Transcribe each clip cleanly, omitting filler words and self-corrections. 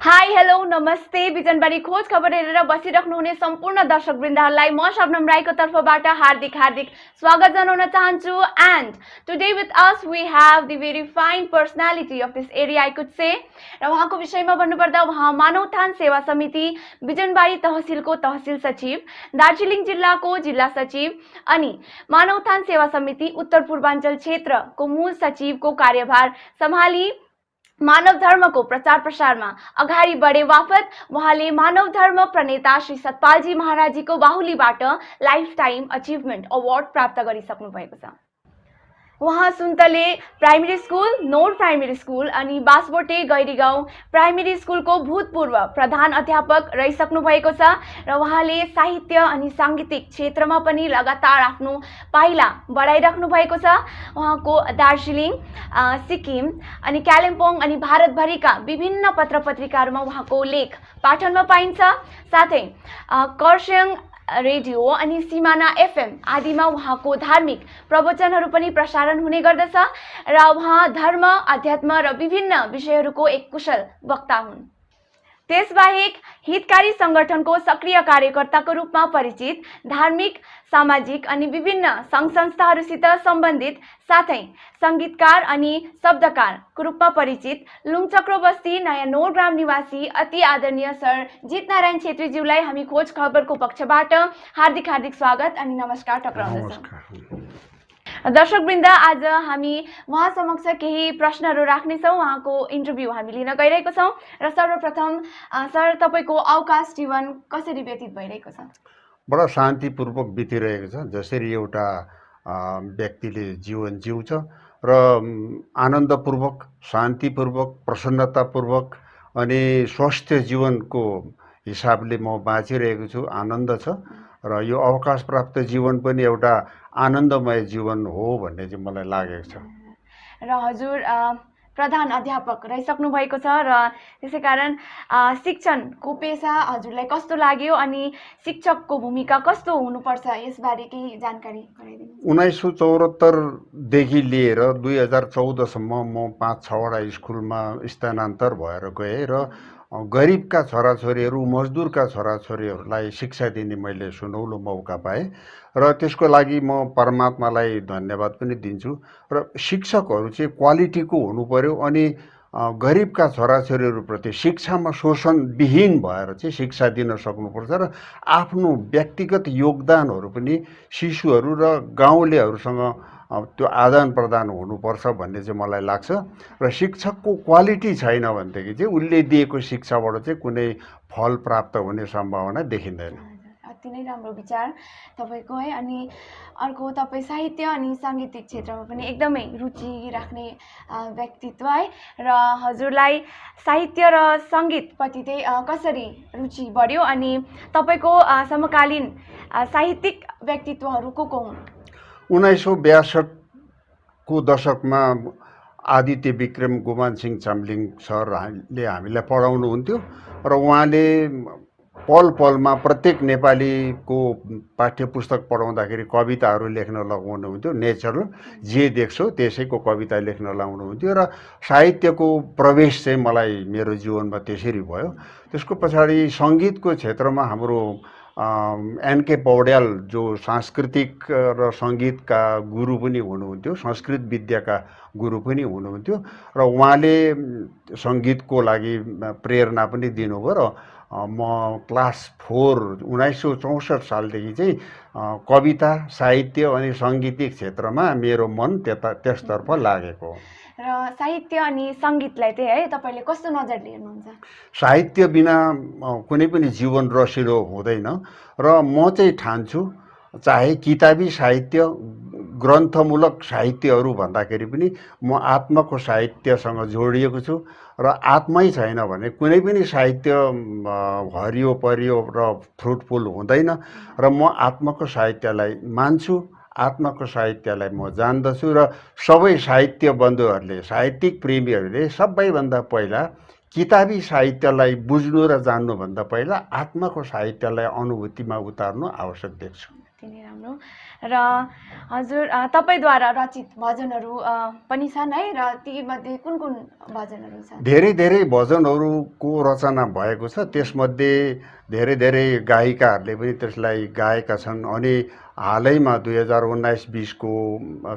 Hi hello नमस्ते बिजनबारी खोज खबर हेरेर बसिराख्नुहुने सम्पूर्ण दर्शकवृन्दहरूलाई म शबनम राईको तर्फबाट हार्दिक स्वागत जनाउन चाहन्छु and today with us we have the very fine personality of this area I could say र उहाँको विषयमा भन्नुपर्दा उहाँ मानवथान सेवा समिति बिजनबारी तहसिलको तहसिल सचिव, दार्जिलिङ जिल्लाको जिल्ला सचिव अनि मानवथान सेवा समिति उत्तर पूर्वाञ्चल क्षेत्रको मूल सचिवको कार्यभार सम्हाली मानव धर्मको प्रचार प्रसारमा अगाडि बढे वापत उहाँले मानव धर्म प्रणेता श्री सतपालजी महाराजीको बाहुलीबाट लाइफ टाइम अचिभमेन्ट अवार्ड प्राप्त गरिसक्नु भएको छ। उहाँ सुन्तले प्राइमेरी स्कुल, नोड प्राइमेरी स्कुल अनि बासबोटे गैरीगाउँ प्राइमेरी स्कुलको भूतपूर्व प्रधान अध्यापक रहिसक्नु भएको छ र उहाँले साहित्य अनि साङ्गीतिक क्षेत्रमा पनि लगातार आफ्नो पाइला बढाइराख्नु भएको छ। उहाँको दार्जिलिङ, सिक्किम अनि कालिम्पोङ अनि भारतभरिका विभिन्न पत्र पत्रिकाहरूमा उहाँको लेख पाठनमा पाइन्छ। साथै कर्स्याङ रेडियो अनि सिमाना एफएम आदिमा उहाँको धार्मिक प्रवचनहरू पनि प्रसारण हुने गर्दछ र उहाँ धर्म, अध्यात्म र विभिन्न विषयहरूको एक कुशल वक्ता हुन्। त्यसबाहेक हितकारी संगठनको सक्रिय कार्यकर्ताको रूपमा परिचित, धार्मिक, सामाजिक अनि विभिन्न सङ्घ संस्थाहरूसित सम्बन्धित, साथै सङ्गीतकार अनि शब्दकारको रूपमा परिचित लुङचक्रो बस्ती नयाँ नोड ग्राम निवासी अति आदरणीय सर जित नारायण छेत्रीज्यूलाई हामी खोज खबरको पक्षबाट हार्दिक स्वागत अनि नमस्कार टक्राउँदछौँ। दर्शकवृन्द, आज हामी उहाँ समक्ष केही प्रश्नहरू राख्नेछौँ। उहाँको इन्टरभ्यू हामी लिन गइरहेको छौँ र सर्वप्रथम सर, तपाईँको अवकाश जीवन कसरी व्यतीत भइरहेको छ? बडा शान्तिपूर्वक बितिरहेको छ। जसरी एउटा व्यक्तिले जीवन जिउँछ र आनन्दपूर्वक, शान्तिपूर्वक, प्रसन्नतापूर्वक अनि स्वस्थ जीवनको हिसाबले म बाँचिरहेको छु। आनन्द छ र यो अवकाश प्राप्त जीवन पनि एउटा आनन्दमय जीवन हो भन्ने चाहिँ मलाई लागेको छ। र हजुर प्रधान अध्यापक रहिसक्नु भएको छ र त्यसै कारण शिक्षणको पेसा हजुरलाई कस्तो लाग्यो अनि शिक्षकको भूमिका कस्तो हुनुपर्छ यसबारे केही जानकारी गराइदिनु। 1974 देखि लिएर 2014 सम्म म 5-6वटा स्कुलमा स्थानान्तर भएर गएँ र गरिबका छोराछोरीहरू, मजदुरका छोराछोरीहरूलाई शिक्षा दिने मैले सुनौलो मौका पाएँ र त्यसको लागि म परमात्मालाई धन्यवाद पनि दिन्छु। र शिक्षकहरू चाहिँ क्वालिटीको हुनु पर्यो अनि गरिबका छोराछोरीहरूप्रति शिक्षामा शोषणविहीन भएर चाहिँ शिक्षा दिन सक्नुपर्छ र आफ्नो व्यक्तिगत योगदानहरू पनि शिशुहरू र गाउँलेहरूसँग त्यो आदान प्रदान हुनुपर्छ भन्ने चाहिँ मलाई लाग्छ। र शिक्षकको क्वालिटी छैन भनेदेखि चाहिँ उसले दिएको शिक्षाबाट चाहिँ कुनै फल प्राप्त हुने सम्भावना देखिँदैन। अति नै राम्रो विचार तपाईँको है। अनि अर्को, तपाईँ साहित्य अनि साङ्गीतिक क्षेत्रमा पनि एकदमै रुचि राख्ने व्यक्तित्व है र हजुरलाई साहित्य र सङ्गीतप्रति चाहिँ कसरी रुचि बढ्यो अनि तपाईँको समकालीन साहित्यिक व्यक्तित्वहरू को हुन्? 1962 को दशकमा आदित्य विक्रम गोमान सिंह चामलिङ सरले हामीलाई पढाउनुहुन्थ्यो र उहाँले पल पलमा प्रत्येक नेपालीको पाठ्य पुस्तक पढाउँदाखेरि कविताहरू लेख्न लगाउनुहुन्थ्यो। नेचरल जे देख्छौ त्यसैको कविता लेख्न लगाउनुहुन्थ्यो र साहित्यको प्रवेश चाहिँ मलाई मेरो जीवनमा त्यसरी भयो। त्यसको पछाडि सङ्गीतको क्षेत्रमा हाम्रो एनके पौड्याल जो सांस्कृतिक र सङ्गीतका गुरु पनि हुनुहुन्थ्यो, संस्कृत विद्याका गुरु पनि हुनुहुन्थ्यो र उहाँले सङ्गीतको लागि प्रेरणा पनि दिनुभयो र म क्लास 4 1964 सालदेखि चाहिँ कविता, साहित्य अनि सङ्गीतिक क्षेत्रमा मेरो मन त्यसतर्फ लागेको हो। र साहित्य अनि सङ्गीतलाई चाहिँ है तपाईँले कस्तो नजरले हेर्नुहुन्छ? साहित्य बिना कुनै पनि जीवन रसिलो हुँदैन र म चाहिँ ठान्छु चाहे किताबी साहित्य, ग्रन्थमूलक साहित्यहरू भन्दाखेरि पनि म आत्माको साहित्यसँग जोडिएको छु र आत्मै छैन भने कुनै पनि साहित्य हरियो परियो र फ्रुटफुल हुँदैन र म आत्माको साहित्यलाई मान्छु, आत्माको साहित्यलाई म जान्दछु र सबै साहित्य बन्धुहरूले, साहित्यिक प्रेमीहरूले सबैभन्दा पहिला किताबी साहित्यलाई बुझ्नु र जान्नुभन्दा पहिला आत्माको साहित्यलाई अनुभूतिमा उतार्नु आवश्यक देख्छु। राम्रो र हजुर तपाईँद्वारा रचित भजनहरू पनि छन् है र तीमध्ये कुन कुन भजनहरू छन्? धेरै धेरै भजनहरूको रचना भएको छ। त्यसमध्ये धेरै धेरै गायिकाहरूले पनि त्यसलाई गाएका छन्। अनि हालैमा 2019-20को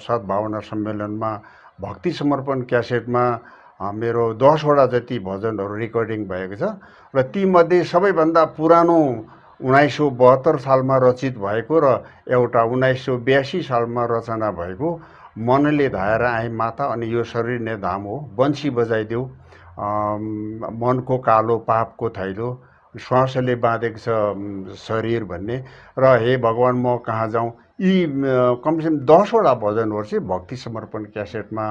सद्भावना सम्मेलनमा भक्ति समर्पण क्यासेटमा मेरो 10वटा जति भजनहरू रेकर्डिङ भएको छ र तीमध्ये सबैभन्दा पुरानो 1972 सालमा रचित भएको र एउटा 1982 सालमा रचना भएको मनले धाएर आए माता अनि यो शरीर नै धाम हो, बन्सी बजाइदेऊ, मनको कालो पापको थैलो, श्वासले बाँधेको छ शरीर भन्ने र हे भगवान् म कहाँ जाउँ, यी कमसेकम 10वटा भजनहरू चाहिँ भक्ति समर्पण क्यासेटमा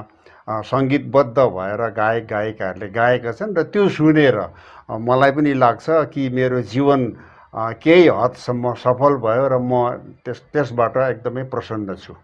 सङ्गीतबद्ध भएर गायक गायिकाहरूले गाएका छन् र त्यो सुनेर मलाई पनि लाग्छ कि मेरो जीवन केही हदसम्म सफल भयो र म त्यसबाट एकदमै प्रसन्न छु।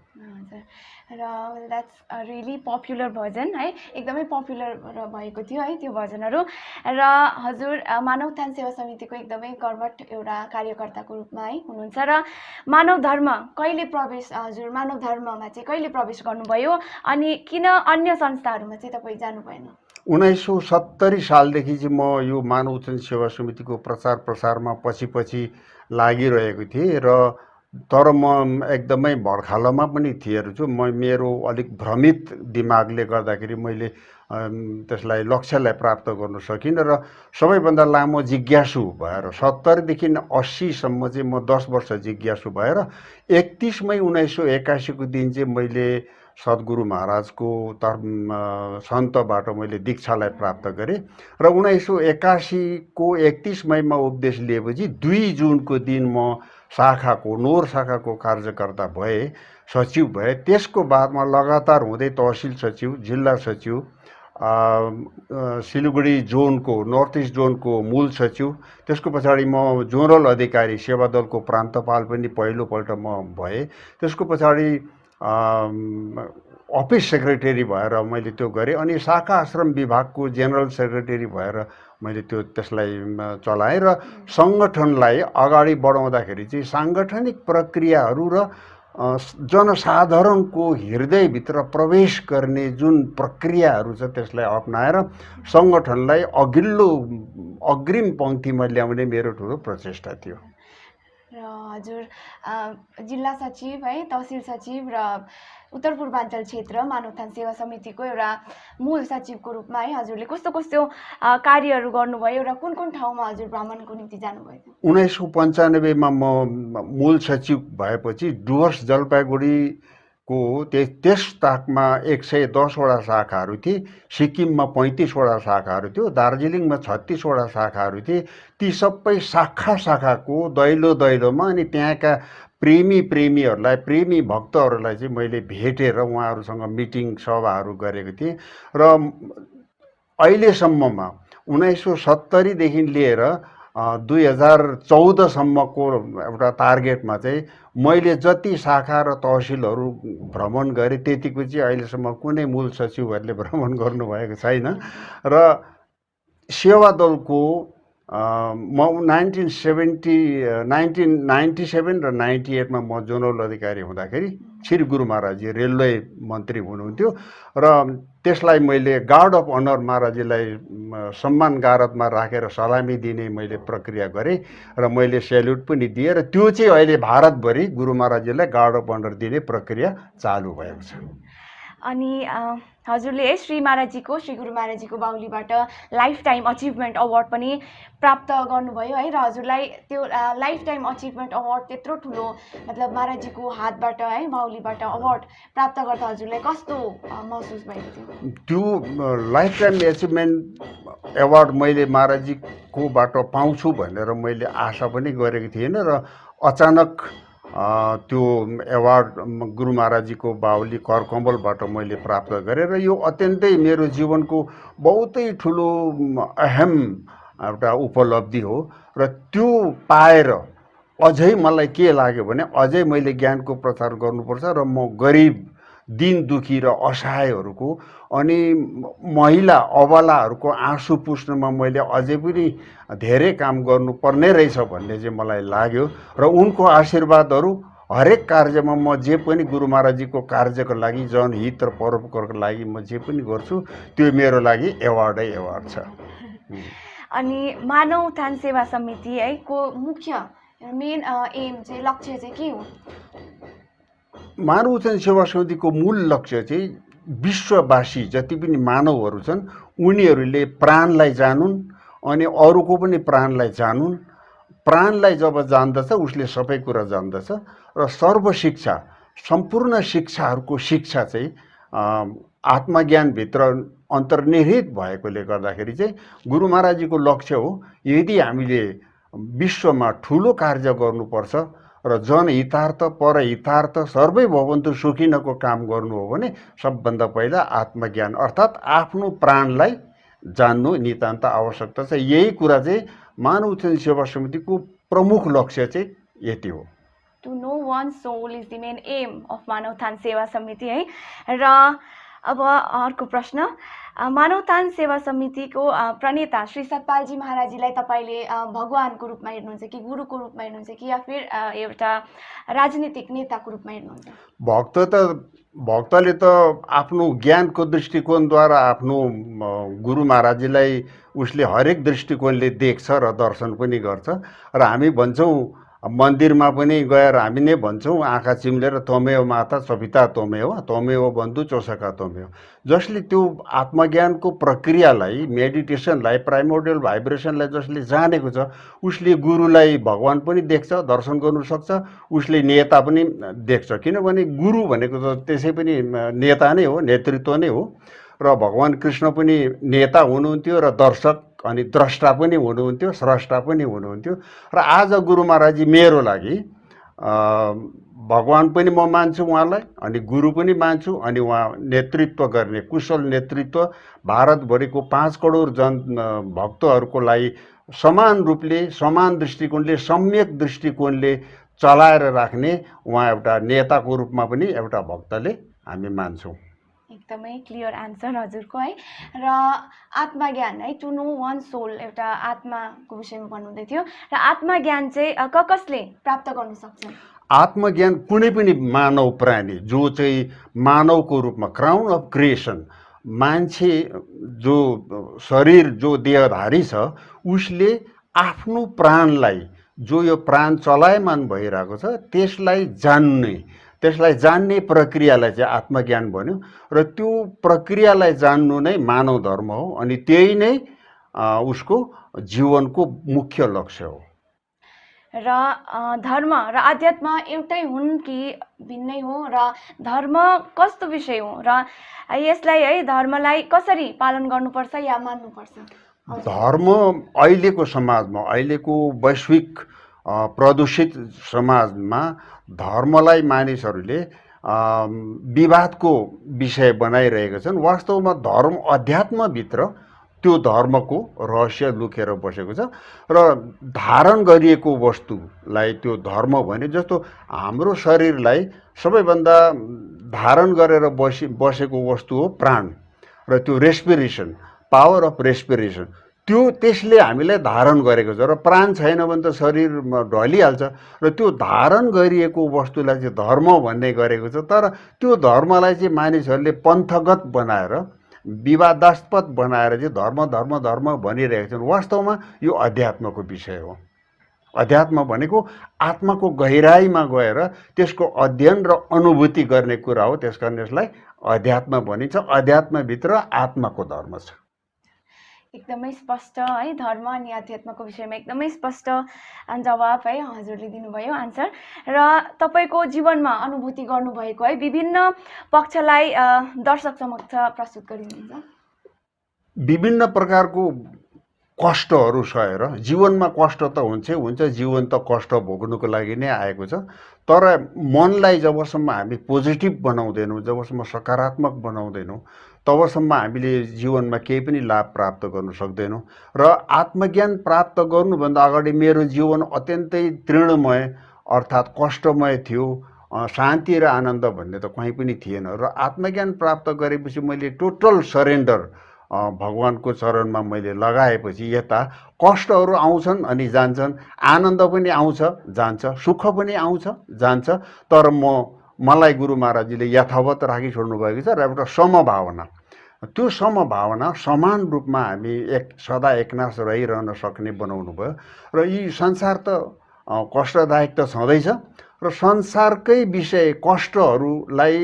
र द्याट्स रियली पपुलर भजन है, एकदमै पपुलर भएको थियो है त्यो भजनहरू। र हजुर मानव उत्थान सेवा समितिको एकदमै कर्मठ एउटा कार्यकर्ताको रूपमा है हुनुहुन्छ र मानव धर्म कहिले प्रवेश, हजुर मानव धर्ममा चाहिँ कहिले प्रवेश गर्नुभयो अनि किन अन्य संस्थाहरूमा चाहिँ तपाईँ जानु भएन? 1970 सालदेखि चाहिँ म यो मानव उत्थान सेवा समितिको प्रचार प्रसारमा पछि लागिरहेको थिएँ र तर म एकदमै भर्खालोमा पनि थिएँ छु। मेरो अलिक भ्रमित दिमागले गर्दाखेरि मैले त्यसलाई लक्ष्यलाई प्राप्त गर्न सकिनँ र सबैभन्दा लामो जिज्ञासु भएर 70देखि 80सम्म चाहिँ म 10 वर्ष जिज्ञासु भएर 31 मई 1981को दिन चाहिँ मैले सद्गुरु महाराजको सन्तबाट मैले दीक्षालाई प्राप्त गरेँ र 1981को 31 मईमा उपदेश लिएपछि 2 जुनको दिन म शाखाको नोर शाखाको कार्यकर्ता भए, सचिव भए। त्यसको बादमा लगातार हुँदै तहसिल सचिव, जिल्ला सचिव, सिलगढी जोनको नर्थ इस्ट जोनको मूल सचिव, त्यसको पछाडि म जोनरल अधिकारी सेवादलको प्रान्तपाल पनि पहिलोपल्ट म भएँ। त्यसको पछाडि अफिस सेक्रेटरी भएर मैले त्यो गरेँ अनि शाखा आश्रम विभागको जेनरल सेक्रेटरी भएर मैले त्यसलाई चलाएँ र सङ्गठनलाई अगाडि बढाउँदाखेरि चाहिँ साङ्गठनिक प्रक्रियाहरू र जनसाधारणको हृदयभित्र प्रवेश गर्ने जुन प्रक्रियाहरू छ त्यसलाई अपनाएर सङ्गठनलाई अग्रिम पङ्क्तिमा ल्याउने मेरो ठुलो प्रचेष्टा थियो। र हजुर जिल्ला सचिव है, तहसिल सचिव र उत्तर पूर्वाञ्चल क्षेत्र मानव उत्थान सेवा समितिको एउटा मूल सचिवको रूपमा है हजुरले कस्तो कस्तो कार्यहरू गर्नुभयो र कुन कुन ठाउँमा हजुर भ्रमणको निम्ति जानुभयो? 1995मा म मूल सचिव भएपछि डुवर्स जलपाइगुडीको त्यस ताकमा 110वटा शाखाहरू थिए, सिक्किममा 35वटा शाखाहरू थियो, दार्जिलिङमा 36वटा शाखाहरू थिए। ती सबै शाखाको दैलोमा अनि त्यहाँका प्रेमीहरूलाई, प्रेमी भक्तहरूलाई चाहिँ मैले भेटेर उहाँहरूसँग मिटिङ सभाहरू गरेको थिएँ र अहिलेसम्ममा 1970देखि लिएर 2014सम्मको एउटा टार्गेटमा चाहिँ मैले जति शाखा र तहसिलहरू भ्रमण गरेँ त्यतिको चाहिँ अहिलेसम्म कुनै मूल सचिवहरूले भ्रमण गर्नुभएको छैन। र सेवादलको म 1997 र 98मा म जोनल अधिकारी हुँदाखेरि श्री गुरु महाराजजी रेलवे मन्त्री हुनुहुन्थ्यो र त्यसलाई मैले गार्ड अफ अनर महाराजजीलाई सम्मान गारदमा राखेर सलामी दिने मैले प्रक्रिया गरेँ र मैले सेल्युट पनि दिएँ र त्यो चाहिँ अहिले भारतभरि गुरु महाराजजीलाई गार्ड अफ अनर दिने प्रक्रिया चालु भएको छ। अनि हजुरले श्री गुरु महाराजजीको बाहुलीबाट लाइफ टाइम अचिभमेन्ट अवार्ड पनि प्राप्त गर्नुभयो है र हजुरलाई त्यो लाइफ टाइम अचिभमेन्ट अवार्ड त्यत्रो ठुलो मतलब महाराजजीको हातबाट है बाहुलीबाट अवार्ड प्राप्त गर्दा हजुरलाई कस्तो महसुस भएको थियो? त्यो लाइफ टाइम अचिभमेन्ट अवार्ड मैले महाराजजीकोबाट पाउँछु भनेर मैले आशा पनि गरेको थिएन र अचानक त्यो एवार्ड गुरु महाराजजीको बाहुली करकम्बलबाट मैले प्राप्त गरेँ र यो अत्यन्तै मेरो जीवनको बहुतै ठुलो अहम एउटा उपलब्धि हो र त्यो पाएर अझै मलाई के लाग्यो भने अझै मैले ज्ञानको प्रचार गर्नुपर्छ र म गरिब, दिन दुखी र असहायहरूको अनि महिला अबलाहरूको आँसु पुस्नमा मैले अझै पनि धेरै काम गर्नुपर्ने रहेछ भन्ने चाहिँ मलाई लाग्यो र उनको आशीर्वादहरू हरेक कार्यमा म जे पनि गुरु महाराजजीको कार्यको लागि जनहित र परोपकारको लागि म जे पनि गर्छु त्यो मेरो लागि एवार्डै एवार्ड छ। अनि मानव उत्थान सेवा समिति है को मुख्य मेन एम चाहिँ लक्ष्य चाहिँ के हो? मानव उत्थान सेवा समितिको मूल लक्ष्य चाहिँ विश्ववासी जति पनि मानवहरू छन् उनीहरूले प्राणलाई जानुन् अनि अरूको पनि प्राणलाई जानुन्। प्राणलाई जब जान्दछ उसले सबै कुरा जान्दछ र सर्वशिक्षा सम्पूर्ण शिक्षाहरूको शिक्षा चाहिँ आत्मज्ञानभित्र अन्तर्निहित भएकोले गर्दाखेरि चाहिँ गुरु महाराजजीको लक्ष्य हो यदि हामीले विश्वमा ठुलो कार्य गर्नुपर्छ र जनहितार्थ परहितार्थ सर्वै भवन्तु सुखिनको काम गर्नु हो भने सबभन्दा पहिला आत्मज्ञान अर्थात् आफ्नो प्राणलाई जान्नु नितान्त आवश्यकता छ। यही कुरा चाहिँ मानव उत्थान सेवा समितिको प्रमुख लक्ष्य चाहिँ यति हो। To know one's soul is the main aim of मानव उत्थान सेवा समिति है। र अब अर्को प्रश्न, मानव उत्थान सेवा समितिको प्रणेता श्री सतपालजी महाराजजीलाई तपाईँले भगवानको रूपमा हेर्नुहुन्छ कि गुरुको रूपमा हेर्नुहुन्छ कि या फिर एउटा राजनीतिक नेताको रूपमा हेर्नुहुन्छ? भक्तले त आफ्नो ज्ञानको दृष्टिकोणद्वारा आफ्नो गुरु महाराजजीलाई उसले हरेक दृष्टिकोणले देख्छ र दर्शन पनि गर्छ। र हामी भन्छौँ मन्दिरमा पनि गएर हामी नै भन्छौँ आँखा चिम्लेर त्वमेव माता सविता त्वमेव बन्धु चोसका त्वमेव। जसले त्यो आत्मज्ञानको प्रक्रियालाई मेडिटेसनलाई प्राइमोर्डियल भाइब्रेसनलाई जसले जानेको छ उसले गुरुलाई भगवान पनि देख्छ दर्शन गर्नु सक्छ, उसले नेता पनि देख्छ। किनभने गुरु भनेको त त्यसै पनि नेता नै हो, नेतृत्व नै हो। र भगवान कृष्ण पनि नेता हुनुहुन्थ्यो र दर्शक अनि द्रष्टा पनि हुनुहुन्थ्यो, स्रष्टा पनि हुनुहुन्थ्यो। र आज गुरु महाराजजी मेरो लागि भगवान पनि म मान्छु उहाँलाई अनि गुरु पनि मान्छु अनि उहाँ नेतृत्व गर्ने कुशल नेतृत्व भारतभरिको 5 करोड भक्तहरूको लागि समान रूपले समान दृष्टिकोणले सम्यक दृष्टिकोणले चलाएर राख्ने उहाँ एउटा नेताको रूपमा पनि एउटा भक्तले हामी मान्छौँ। एकदमै क्लियर आन्सर हजुरको है। र आत्मज्ञान है, टु नो वान सोल, एउटा आत्माको विषयमा भन्नुहुँदै थियो र आत्मज्ञान चाहिँ कसले प्राप्त गर्न सक्छ? आत्मज्ञान कुनै पनि मानव प्राणी जो चाहिँ मानवको रूपमा क्राउन अफ क्रिएसन मान्छे जो शरीर जो देहधारी छ उसले आफ्नो प्राणलाई जो यो प्राण चलायमान भइरहेको छ त्यसलाई जान्ने प्रक्रियालाई चाहिँ आत्मज्ञान भन्यो। र त्यो प्रक्रियालाई जान्नु नै मानव धर्म हो अनि त्यही नै उसको जीवनको मुख्य लक्ष्य हो। र धर्म र अध्यात्म एउटै हुन् कि भिन्नै हो र धर्म कस्तो विषय हो र यसलाई है धर्मलाई कसरी पालन गर्नुपर्छ या मान्नुपर्छ? धर्म अहिलेको समाजमा अहिलेको वैश्विक प्रदूषित समाजमा धर्मलाई मानिसहरूले विवादको विषय बनाइरहेका छन्। वास्तवमा धर्म अध्यात्मभित्र त्यो धर्मको रहस्य लुकेर बसेको छ र धारण गरिएको वस्तुलाई त्यो धर्म भने जस्तो हाम्रो शरीरलाई सबैभन्दा धारण गरेर बसेको वस्तु हो प्राण र त्यो रेस्पिरेसन पावर अफ रेस्पिरेसन त्यसले हामीलाई धारण गरेको छ र प्राण छैन भने त शरीर ढलिहाल्छ र त्यो धारण गरिएको वस्तुलाई चाहिँ धर्म भन्ने गरेको छ। तर त्यो धर्मलाई चाहिँ मानिसहरूले पन्थगत बनाएर विवादास्पद बनाएर चाहिँ धर्म भनिरहेका छन्। वास्तवमा यो अध्यात्मको विषय हो। अध्यात्म भनेको आत्माको गहिराईमा गएर त्यसको अध्ययन र अनुभूति गर्ने कुरा हो। त्यसकारण यसलाई अध्यात्म भनिन्छ। अध्यात्मभित्र आत्माको धर्म छ। एकदमै स्पष्ट है, धर्म अनि अध्यात्मको विषयमा एकदमै स्पष्ट जवाब है हजुरले दिनुभयो आन्सर। र तपाईँको जीवनमा अनुभूति गर्नुभएको है विभिन्न पक्षलाई दर्शक समक्ष प्रस्तुत गरिनुहुन्छ। विभिन्न प्रकारको कष्टहरू सहेर जीवनमा कष्ट त हुन्छ, जीवन त कष्ट भोग्नुको लागि नै आएको छ। तर मनलाई जबसम्म हामी पोजिटिभ बनाउँदैनौँ, जबसम्म सकारात्मक बनाउँदैनौँ तबसम्म हामीले जीवनमा केही पनि लाभ प्राप्त गर्न सक्दैनौँ। र आत्मज्ञान प्राप्त गर्नुभन्दा अगाडि मेरो जीवन अत्यन्तै तृणमय अर्थात् कष्टमय थियो। शान्ति र आनन्द भन्ने त कहीँ पनि थिएन। र आत्मज्ञान प्राप्त गरेपछि मैले टोटल सरेन्डर भगवानको चरणमा मैले लगाएपछि यता कष्टहरू आउँछन् अनि जान्छन्, आनन्द पनि आउँछ जान्छ, सुख पनि आउँछ जान्छ। तर मलाई गुरु महाराजजीले यथावत राखिछोड्नु भएको छ र एउटा समभावना, त्यो समभावना समान रूपमा हामी सदा एकनाश रहिरहन सक्ने बनाउनु भयो। र यी संसार त कष्टदायक त छँदैछ र संसारकै विषय कष्टहरूलाई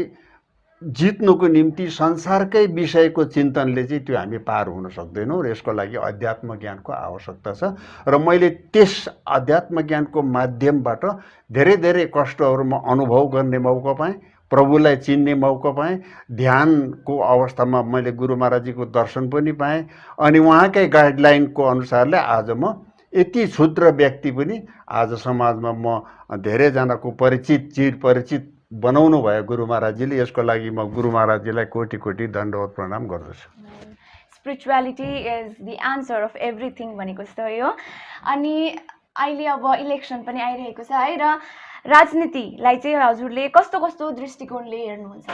जित्नुको निम्ति संसारकै विषयको चिन्तनले चाहिँ त्यो हामी पार हुन सक्दैनौँ र यसको लागि अध्यात्म ज्ञानको आवश्यकता छ। र मैले त्यस अध्यात्म ज्ञानको माध्यमबाट धेरै धेरै कष्टहरूमा अनुभव गर्ने मौका पाएँ, प्रभुलाई चिन्ने मौका पाएँ, ध्यानको अवस्थामा मैले गुरु महाराजजीको दर्शन पनि पाएँ। अनि उहाँकै गाइडलाइनको अनुसारले आज म यति क्षुद्र व्यक्ति पनि आज समाजमा म धेरैजनाको चिरपरिचित बनाउनु भयो गुरु महाराजजीले। यसको लागि म गुरु महाराजजीलाई कोटि कोटि दण्डवत प्रणाम गर्दछु। Spirituality is the answer of everything भनेको जस्तो हो। अनि अहिले अब इलेक्सन पनि आइरहेको छ है, र राजनीतिलाई चाहिँ हजुरले कस्तो कस्तो दृष्टिकोणले हेर्नुहुन्छ?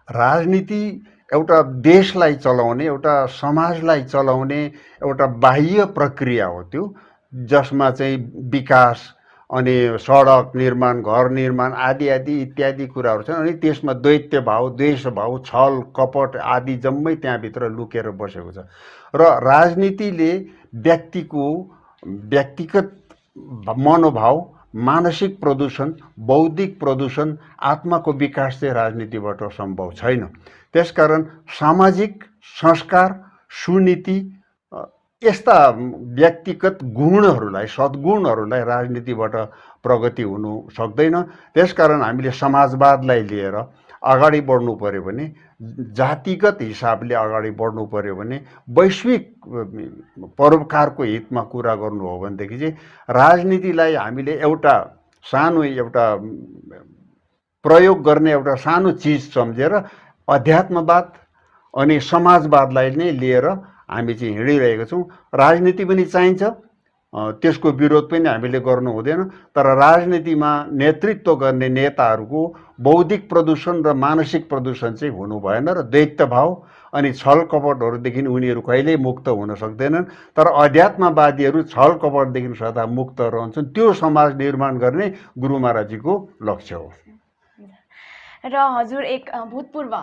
राजनीति एउटा देशलाई चलाउने, एउटा समाजलाई चलाउने एउटा बाह्य प्रक्रिया हो त्यो, जसमा चाहिँ विकास अनि सडक निर्माण, घर निर्माण आदि आदि इत्यादि कुराहरू छन्। अनि त्यसमा दैत्य भाव, द्वेष भाव, छल कपट आदि जम्मै त्यहाँभित्र लुकेर बसेको छ। र राजनीतिले व्यक्तिको व्यक्तिगत मनोभाव, मानसिक प्रदूषण, बौद्धिक प्रदूषण, आत्माको विकास चाहिँ राजनीतिबाट सम्भव छैन। त्यसकारण सामाजिक संस्कार, सुनीति यस्ता व्यक्तिगत गुणहरूलाई, सद्गुणहरूलाई राजनीतिबाट प्रगति हुनु सक्दैन। त्यसकारण हामीले समाजवादलाई लिएर अगाडि बढ्नु पर्यो भने, जातिगत हिसाबले अगाडि बढ्नु पर्यो भने, वैश्विक परोपकारको हितमा कुरा गर्नु हो भनेदेखि चाहिँ राजनीतिलाई हामीले एउटा प्रयोग गर्ने एउटा सानो चिज सम्झेर अध्यात्मवाद अनि समाजवादलाई नै लिएर हामी चाहिँ हिँडिरहेका छौँ। राजनीति पनि चाहिन्छ, त्यसको विरोध पनि हामीले गर्नु हुँदैन। तर राजनीतिमा नेतृत्व गर्ने नेताहरूको बौद्धिक प्रदूषण र मानसिक प्रदूषण चाहिँ हुनु भएन र दैत्य भाव अनि छल कपटहरूदेखि उनीहरू कहिल्यै मुक्त हुन सक्दैनन्। तर अध्यात्मवादीहरू छल कपटदेखि सदा मुक्त रहन्छन्। त्यो समाज निर्माण गर्ने गुरु महाराजजीको लक्ष्य हो। र हजुर एक भूतपूर्व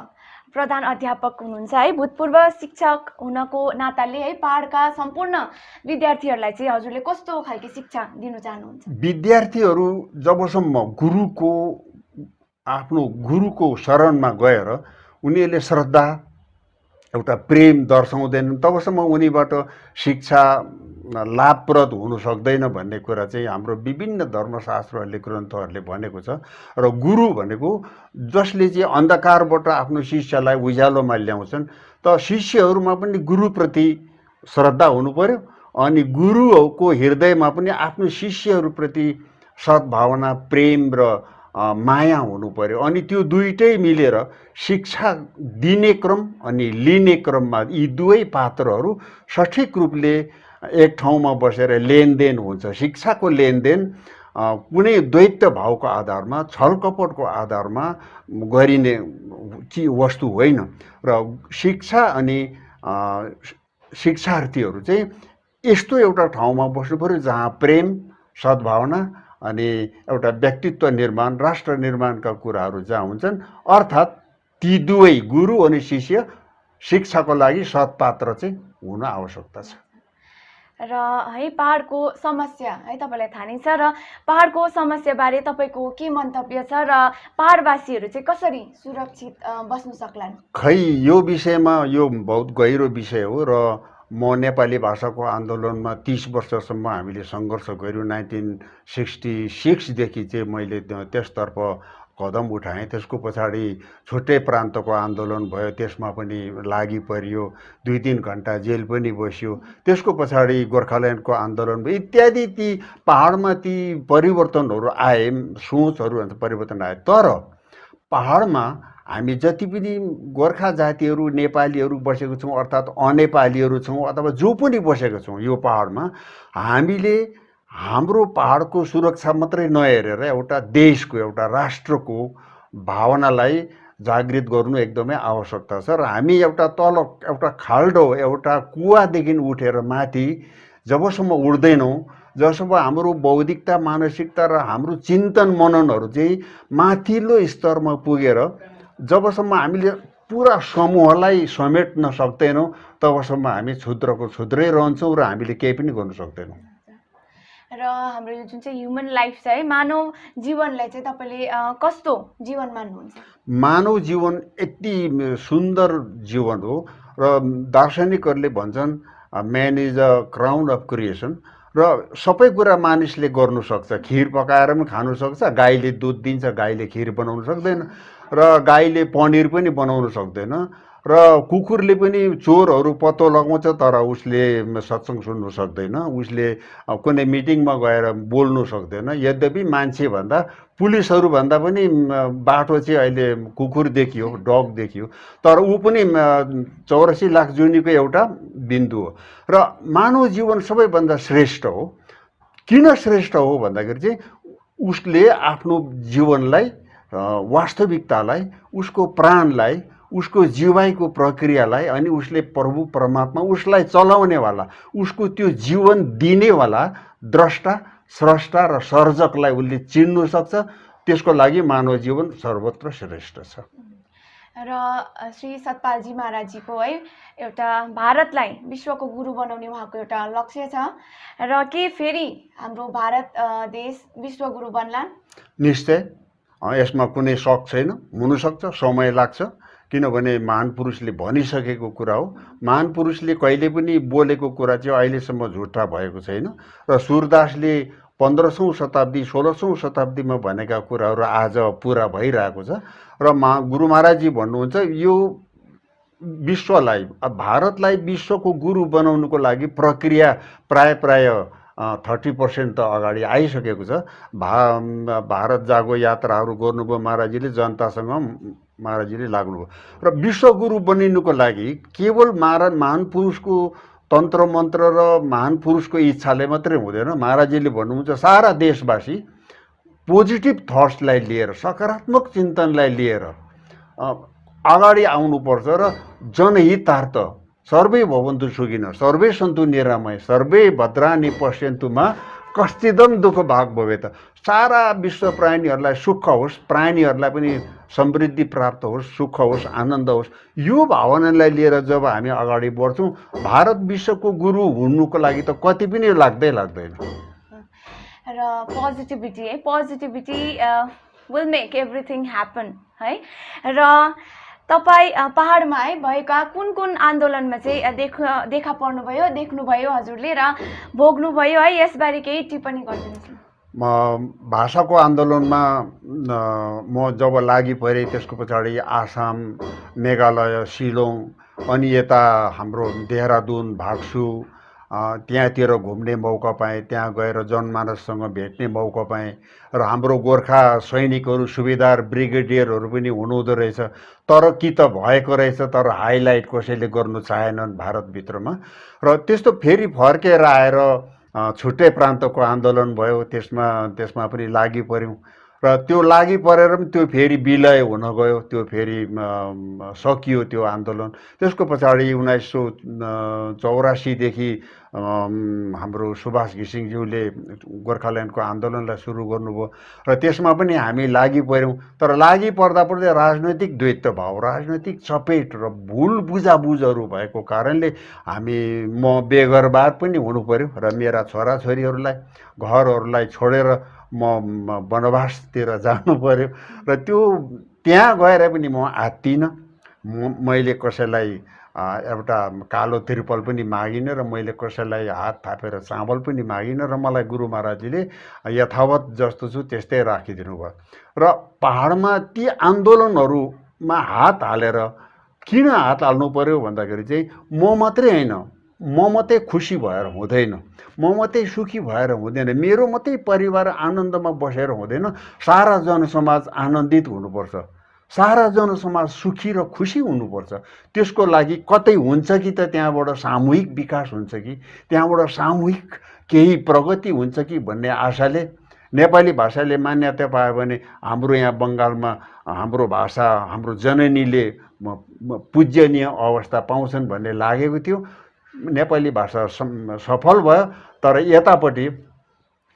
प्रधान अध्यापक हुनुहुन्छ है, भूतपूर्व शिक्षक हुनको नाताले है पहाडका सम्पूर्ण विद्यार्थीहरूलाई चाहिँ हजुरले कस्तो खालको शिक्षा दिन चाहनुहुन्छ? विद्यार्थीहरू जबसम्म आफ्नो गुरुको शरणमा गएर उनीहरूले श्रद्धा, एउटा प्रेम दर्शाउँदैनन् तबसम्म उनीबाट शिक्षा लाभप्रद हुन सक्दैन भन्ने कुरा चाहिँ हाम्रो विभिन्न धर्मशास्त्रहरूले, ग्रन्थहरूले भनेको छ। र गुरु भनेको जसले चाहिँ अन्धकारबाट आफ्नो शिष्यलाई उज्यालोमा ल्याउँछन्, त शिष्यहरूमा पनि गुरुप्रति श्रद्धा हुनु पर्यो अनि गुरुको हृदयमा पनि आफ्नो शिष्यहरूप्रति सद्भावना, प्रेम र माया हुनु पर्यो। अनि त्यो दुईटै मिलेर शिक्षा दिने क्रम अनि लिने क्रममा यी दुवै पात्रहरू सठिक रूपले एक ठाउँमा बसेर लेनदेन हुन्छ। शिक्षाको लेनदेन कुनै द्वैत भावको आधारमा, छलकपटको आधारमा गरिने वस्तु होइन। र शिक्षा अनि शिक्षार्थीहरू चाहिँ यस्तो एउटा ठाउँमा बस्नु पर्यो जहाँ प्रेम, सद्भावना अनि एउटा व्यक्तित्व निर्माण, राष्ट्र निर्माणका कुराहरू जहाँ हुन्छन्। अर्थात् ती दुवै गुरु अनि शिष्य शिक्षाको लागि सत्पात्र चाहिँ हुन आवश्यकता छ। र है पहाडको समस्या है तपाईँलाई थाहा नै छ, र पहाडको समस्याबारे तपाईँको के मन्तव्य छ र पहाडवासीहरू चाहिँ कसरी सुरक्षित बस्न सक्लान्? खै यो विषयमा यो बहुत गहिरो विषय हो र म नेपाली भाषाको आन्दोलनमा 30 वर्षसम्म हामीले सङ्घर्ष गऱ्यौँ। 1966 देखि चाहिँ मैले त्यसतर्फ कदम उठाएँ। त्यसको पछाडि छुट्टै प्रान्तको आन्दोलन भयो, त्यसमा पनि लागि परियो, 2-3 घन्टा जेल पनि बस्यो। त्यसको पछाडि गोर्खाल्यान्डको आन्दोलन भयो इत्यादि। ती पहाडमा ती परिवर्तनहरू आए, सोचहरू परिवर्तन आए। तर पहाडमा हामी जति पनि गोर्खा जातिहरू, नेपालीहरू बसेको छौँ, अर्थात् अनेपालीहरू छौँ अथवा जो पनि बसेको छौँ यो पहाडमा, हामीले हाम्रो पहाडको सुरक्षा मात्रै नहेरेर एउटा देशको, एउटा राष्ट्रको भावनालाई जागृत गर्नु एकदमै आवश्यकता छ। र हामी एउटा तल एउटा खाल्डो एउटा कुवादेखि उठेर माथि जबसम्म उठ्दैनौँ, जबसम्म हाम्रो बौद्धिकता मानसिकता र हाम्रो चिन्तन मननहरू चाहिँ माथिल्लो स्तरमा पुगेर जबसम्म हामीले पुरा समूहलाई समेट्न सक्दैनौँ तबसम्म हामी क्षुद्रको क्षुद्रै रहन्छौँ र हामीले केही पनि गर्न सक्दैनौँ। र हाम्रो यो जुन चाहिँ ह्युमन लाइफ छ है, मानव जीवनलाई चाहिँ तपाईँले कस्तो जीवन मान्नुहुन्छ? मानव जीवन यति सुन्दर जीवन हो र दार्शनिकहरूले भन्छन् man is a crown of creation. र सबै कुरा मानिसले गर्नु सक्छ। खिर पकाएर पनि खानु सक्छ, गाईले दुध दिन्छ, गाईले खिर बनाउनु सक्दैन, र गाईले पनिर पनि बनाउनु सक्दैन, र कुकुरले पनि चोरहरू पत्तो लगाउँछ तर उसले सत्सङ्ग सुन्नु सक्दैन, उसले कुनै मिटिङमा गएर बोल्नु सक्दैन। यद्यपि मान्छेभन्दा पुलिसहरूभन्दा पनि बाटो चाहिँ अहिले कुकुर देखियो, डग देखियो, तर ऊ पनि 84 लाख जुनीको एउटा बिन्दु हो। र मानव जीवन सबैभन्दा श्रेष्ठ हो। किन श्रेष्ठ हो भन्दाखेरि चाहिँ उसले आफ्नो जीवनलाई, वास्तविकतालाई, उसको प्राणलाई, उसको जीवाइको प्रक्रियालाई, अनि उसले प्रभु परमात्मा उसलाई चलाउनेवाला, उसको त्यो जीवन दिनेवाला द्रष्टा, स्रष्टा र सर्जकलाई उसले चिन्नु सक्छ। त्यसको लागि मानव जीवन सर्वत्र श्रेष्ठ छ। र श्री सतपालजी महाराजजीको है एउटा भारतलाई विश्वको गुरु बनाउने उहाँको एउटा लक्ष्य छ, र के फेरि हाम्रो भारत देश विश्वगुरु बन्ला? निश्चय, यसमा कुनै शक छैन। हुनसक्छ, समय लाग्छ, किनभने महान पुरुषले भनिसकेको कुरा हो। महान पुरुषले कहिले पनि बोलेको कुरा चाहिँ अहिलेसम्म झुट्टा भएको छैन। र सूरदासले 15औं शताब्दी 16औं शताब्दीमा भनेका कुराहरू आज पुरा भइरहेको छ। र गुरु महाराजजी भन्नुहुन्छ यो विश्वलाई, भारतलाई विश्वको गुरु बनाउनुको लागि प्रक्रिया प्राय 30% त अगाडि आइसकेको छ। भारत जागो यात्राहरू गर्नुभयो महाराजजीले, जनतासँग महाराजजीले लाग्नुभयो। र विश्वगुरु बनिनुको लागि केवल महान पुरुषको तन्त्र मन्त्र र महान पुरुषको इच्छाले मात्रै हुँदैन। महाराजजीले भन्नुहुन्छ सारा देशवासी पोजिटिभ थट्सलाई लिएर, सकारात्मक चिन्तनलाई लिएर अगाडि आउनुपर्छ र जनहितार्थ सर्वे भवन्तु सुखिनः, सर्वे सन्तु निरामय, सर्वे भद्राणि पश्यन्तुमा कश्चिदं दुःख भाग भवेत। सारा विश्व प्राणीहरूलाई सुख होस्, प्राणीहरूलाई पनि समृद्धि प्राप्त होस्, सुख होस्, आनन्द होस्, यो भावनालाई लिएर जब हामी अगाडि बढ्छौँ, भारत विश्वको गुरु हुनुको लागि त कति पनि लाग्दैन। र पोजिटिभिटी है, positivity will make everything happen है। र तपाईँ पहाडमा है भएका कुन कुन आन्दोलनमा चाहिँ देखा पर्नुभयो, देख्नुभयो हजुरले र भोग्नुभयो है, यसबारे केही टिप्पणी गरिदिनुहोस्। भाषाको आन्दोलनमा म जब लागि परेँ, त्यसको पछाडि आसाम, मेघालय, शिलोङ, अनि यता हाम्रो देहरादुन, भाग्सु, त्यहाँतिर घुम्ने मौका पाएँ। त्यहाँ गएर जनमानससँग भेट्ने मौका पाएँ। र हाम्रो गोर्खा सैनिकहरू, सुबेदार, ब्रिगेडियरहरू पनि हुनुहुँदो रहेछ। तर कि त भएको रहेछ, तर हाइलाइट कसैले गर्नु चाहेनन् भारतभित्रमा। र त्यस्तो फेरि फर्केर आएर छुट्टै प्रान्तको आन्दोलन भयो, त्यसमा पनि लागि पर्यौँ। र त्यो लागि परेर पनि त्यो फेरि विलय हुन गयो, त्यो फेरि सकियो त्यो आन्दोलन। त्यसको पछाडि 1984 देखि हाम्रो सुभाष घिसिङज्यूले गोर्खाल्यान्डको आन्दोलनलाई सुरु गर्नुभयो र त्यसमा पनि हामी लागि पर्यौँ। तर लागि पर्दा राजनैतिक द्वैत भाव, राजनैतिक चपेट र भुल बुझाबुझहरू भएको कारणले म बेघरबार पनि हुनु पर्यो र मेरा छोराछोरीहरूलाई, घरहरूलाई छोडेर म वनवासतिर जानु पर्यो। र त्यहाँ गएर पनि म आत्तिनँ। मैले कसैलाई एउटा कालो त्रिपल पनि मागिनँ र मैले कसैलाई हात थापेर चामल पनि मागिनँ। र मलाई गुरु महाराजजीले यथावत जस्तो छु त्यस्तै राखिदिनु भयो। र पहाडमा ती आन्दोलनहरूमा हात हालेर किन हात हाल्नु पर्यो भन्दाखेरि चाहिँ म मात्रै होइन, म मात्रै खुसी भएर हुँदैन, म मात्रै सुखी भएर हुँदैन, मेरो मात्रै परिवार आनन्दमा बसेर हुँदैन, सारा जनसमाज आनन्दित हुनुपर्छ, सारा जनसमाज सुखी र खुसी हुनुपर्छ। त्यसको लागि कतै हुन्छ कि त त्यहाँबाट सामूहिक विकास हुन्छ कि त्यहाँबाट सामूहिक केही प्रगति हुन्छ कि भन्ने आशाले नेपाली भाषाले मान्यता पायो भने हाम्रो यहाँ बङ्गालमा हाम्रो भाषा हाम्रो जननीले पूज्यनीय अवस्था पाउँछन् भन्ने लागेको थियो। नेपाली भाषा सफल भयो, तर यतापट्टि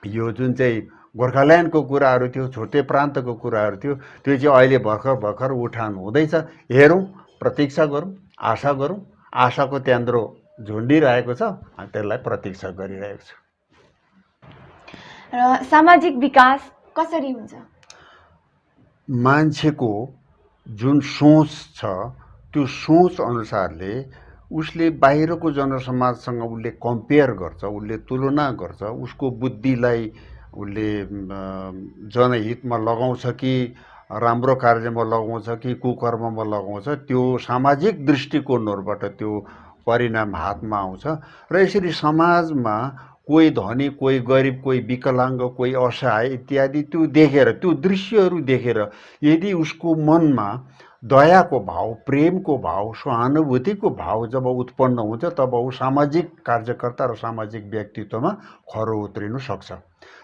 यो जुन चाहिँ गोर्खाल्यान्डको कुराहरू थियो, छुट्टै प्रान्तको कुराहरू थियो, त्यो चाहिँ अहिले भर्खर भर्खर उठान हुँदैछ। हेरौँ, प्रतीक्षा गरौँ, आशा गरौँ। आशाको त्यान्द्रो झुन्डिरहेको छ, त्यसलाई प्रतीक्षा गरिरहेको छ। र सामाजिक विकास कसरी हुन्छ? मान्छेको जुन सोच छ त्यो सोच अनुसारले उसले बाहिरको जनसमाजसँग उसले कम्पेयर गर्छ, उसले तुलना गर्छ, उसको बुद्धिलाई उसले जनहितमा लगाउँछ कि राम्रो कार्यमा लगाउँछ कि कुकर्ममा लगाउँछ, त्यो सामाजिक दृष्टिकोणहरूबाट त्यो परिणाम हातमा आउँछ। र यसरी समाजमा कोही धनी, कोही गरिब, कोही विकलाङ्ग, कोही असहाय इत्यादि त्यो देखेर, त्यो दृश्यहरू देखेर यदि उसको मनमा दयाको भाव, प्रेमको भाव, सहानुभूतिको भाव जब उत्पन्न हुन्छ, तब ऊ सामाजिक कार्यकर्ता र सामाजिक व्यक्तित्वमा खरो उत्रिन सक्छ।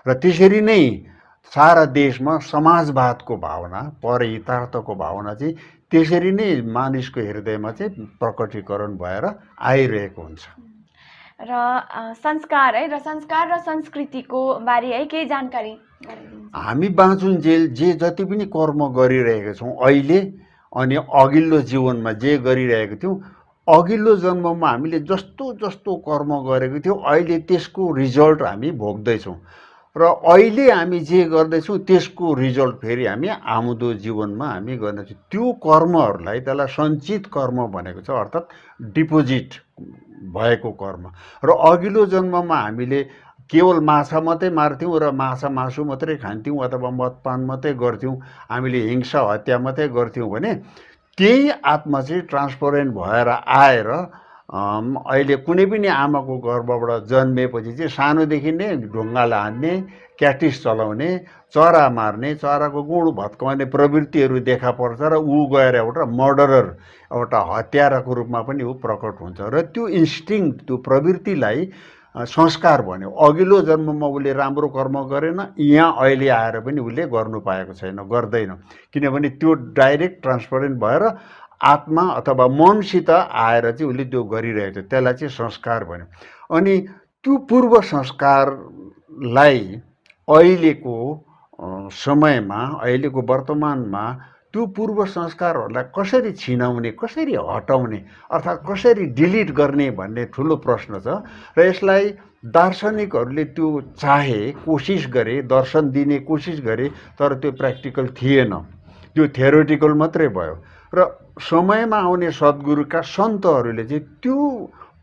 र त्यसरी नै सारा देशमा समाजवादको भावना, परहितार्थको भावना चाहिँ त्यसरी नै मानिसको हृदयमा चाहिँ प्रकटीकरण भएर आइरहेको हुन्छ। र संस्कार है, र संस्कार र संस्कृतिको बारे है केही जानकारी गराइदिनुहोस्। हामी बाँचुन्जेल जे जति पनि कर्म गरिरहेका छौँ अहिले अनि अघिल्लो जीवनमा जे गरिरहेको थियौँ, अघिल्लो जन्ममा हामीले जस्तो जस्तो कर्म गरेको थियौँ अहिले त्यसको रिजल्ट हामी भोग्दैछौँ। र अहिले हामी जे गर्दैछौँ त्यसको रिजल्ट फेरि हामी आउँदो जीवनमा हामी गर्नेछौँ। त्यो कर्महरूलाई त्यसलाई सञ्चित कर्म भनेको छ, अर्थात् डिपोजिट भएको कर्म। र अघिल्लो जन्ममा हामीले केवल माछा मात्रै मार्थ्यौँ र माछा मासु मात्रै खान्थ्यौँ अथवा मदपान मात्रै गर्थ्यौँ, हामीले हिंसा हत्या मात्रै गर्थ्यौँ भने त्यही आत्मा चाहिँ ट्रान्सपरेन्ट भएर आएर अहिले कुनै पनि आमाको गर्भबाट जन्मेपछि चाहिँ सानोदेखि नै ढुङ्गाले हान्ने, क्याटिस चलाउने, चरा मार्ने, चराको गुँड भत्काउने प्रवृत्तिहरू देखा पर्छ र ऊ गएर एउटा मर्डरर, एउटा हत्याराको रूपमा पनि ऊ प्रकट हुन्छ। र त्यो इन्स्टिङ्क्ट, त्यो प्रवृत्तिलाई संस्कार भन्यो। अघिल्लो जन्ममा उसले राम्रो कर्म गरेन, यहाँ अहिले आएर पनि उसले गर्नु पाएको छैन, गर्दैन, किनभने त्यो डाइरेक्ट ट्रान्सपरेन्ट भएर आत्मा अथवा मनसित आएर चाहिँ उसले त्यो गरिरहेको थियो, त्यसलाई चाहिँ संस्कार भन्यो। अनि त्यो पूर्व संस्कारलाई अहिलेको समयमा, अहिलेको वर्तमानमा त्यो पूर्व संस्कारहरूलाई कसरी छिनाउने, कसरी हटाउने, अर्थात् कसरी डिलिट गर्ने भन्ने ठुलो प्रश्न छ। र यसलाई दार्शनिकहरूले त्यो चाहे, कोसिस गरे, दर्शन दिने कोसिस गरे, तर त्यो प्र्याक्टिकल थिएन, त्यो थ्योरिटिकल मात्रै भयो। र समयमा आउने सद्गुरुका सन्तहरूले चाहिँ त्यो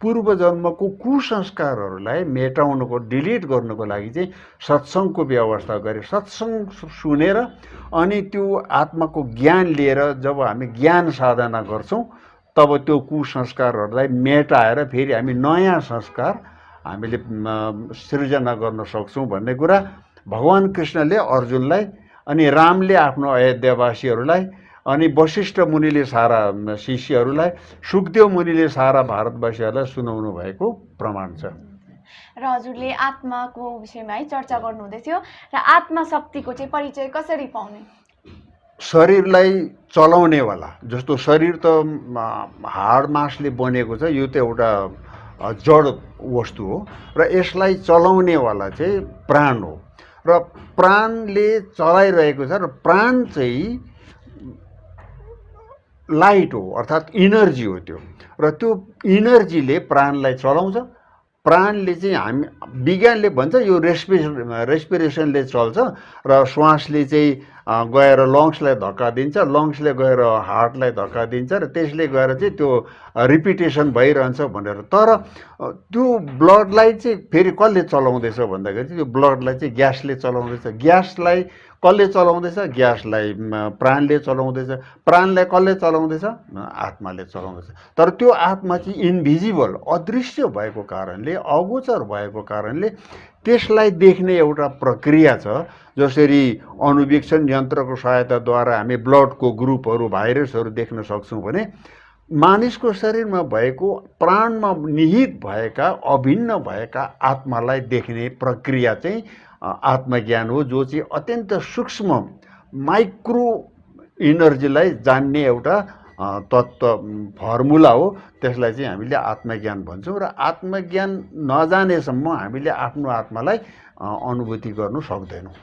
पूर्व जन्मको कुसंस्कारहरूलाई मेटाउनको, डिलिट गर्नुको लागि चाहिँ सत्सङ्गको व्यवस्था गरे। सत्सङ्ग सुनेर अनि त्यो आत्माको ज्ञान लिएर जब हामी ज्ञान साधना गर्छौँ, तब त्यो कुसंस्कारहरूलाई मेटाएर फेरि हामी नयाँ संस्कार हामीले सृजना गर्न सक्छौँ भन्ने कुरा भगवान् कृष्णले अर्जुनलाई, अनि रामले आफ्नो अयोध्यावासीहरूलाई, अनि वशिष्ठ मुनिले सारा शिष्यहरूलाई, सुखदेव मुनिले सारा भारतवासीहरूलाई सुनाउनु भएको प्रमाण छ। र हजुरले आत्माको विषयमा है चर्चा गर्नुहुँदै थियो, र आत्मा शक्तिको चाहिँ परिचय कसरी पाउने? शरीरलाई चलाउनेवाला, जस्तो शरीर त हाड मासले बनेको छ, यो त एउटा जड वस्तु हो, र यसलाई चलाउनेवाला चाहिँ प्राण हो। र प्राणले चलाइरहेको छ, र प्राण चाहिँ लाइट हो, अर्थात् इनर्जी हो त्यो। र त्यो इनर्जीले प्राणलाई चलाउँछ। प्राणले चाहिँ हामी विज्ञानले भन्छ यो रेस्पिरेसनले चल्छ, र श्वासले चाहिँ गएर लङ्सलाई धक्का दिन्छ, लङ्सले गएर हार्टलाई धक्का दिन्छ, र त्यसले गएर चाहिँ त्यो रिपिटेसन भइरहन्छ भनेर। तर त्यो ब्लडलाई चाहिँ फेरि कसले चलाउँदैछ भन्दाखेरि चाहिँ त्यो ब्लडलाई चाहिँ ग्यासले चलाउँदैछ। ग्यासलाई कसले चलाउँदैछ? ग्यासलाई प्राणले चलाउँदैछ। प्राणलाई कसले चलाउँदैछ? आत्माले चलाउँदैछ। तर त्यो आत्मा चाहिँ इन्भिजिबल, अदृश्य भएको कारणले, अगोचर भएको कारणले त्यसलाई देख्ने एउटा प्रक्रिया छ। जसरी अणुवीक्षण यन्त्रको सहायताद्वारा हामी ब्लडको ग्रुपहरू, भाइरसहरू देख्न सक्छौँ भने मानिसको शरीरमा भएको प्राणमा निहित भएका अभिन्न भएका आत्मालाई देख्ने प्रक्रिया चाहिँ आत्मज्ञान हो, जो चाहिँ अत्यन्त सूक्ष्म माइक्रो इनर्जीलाई जान्ने एउटा तत्त्व फर्मुला हो। त्यसलाई चाहिँ हामीले आत्मज्ञान भन्छौँ र आत्मज्ञान नजानेसम्म हामीले आफ्नो आत्मालाई अनुभूति गर्नु सक्दैनौँ।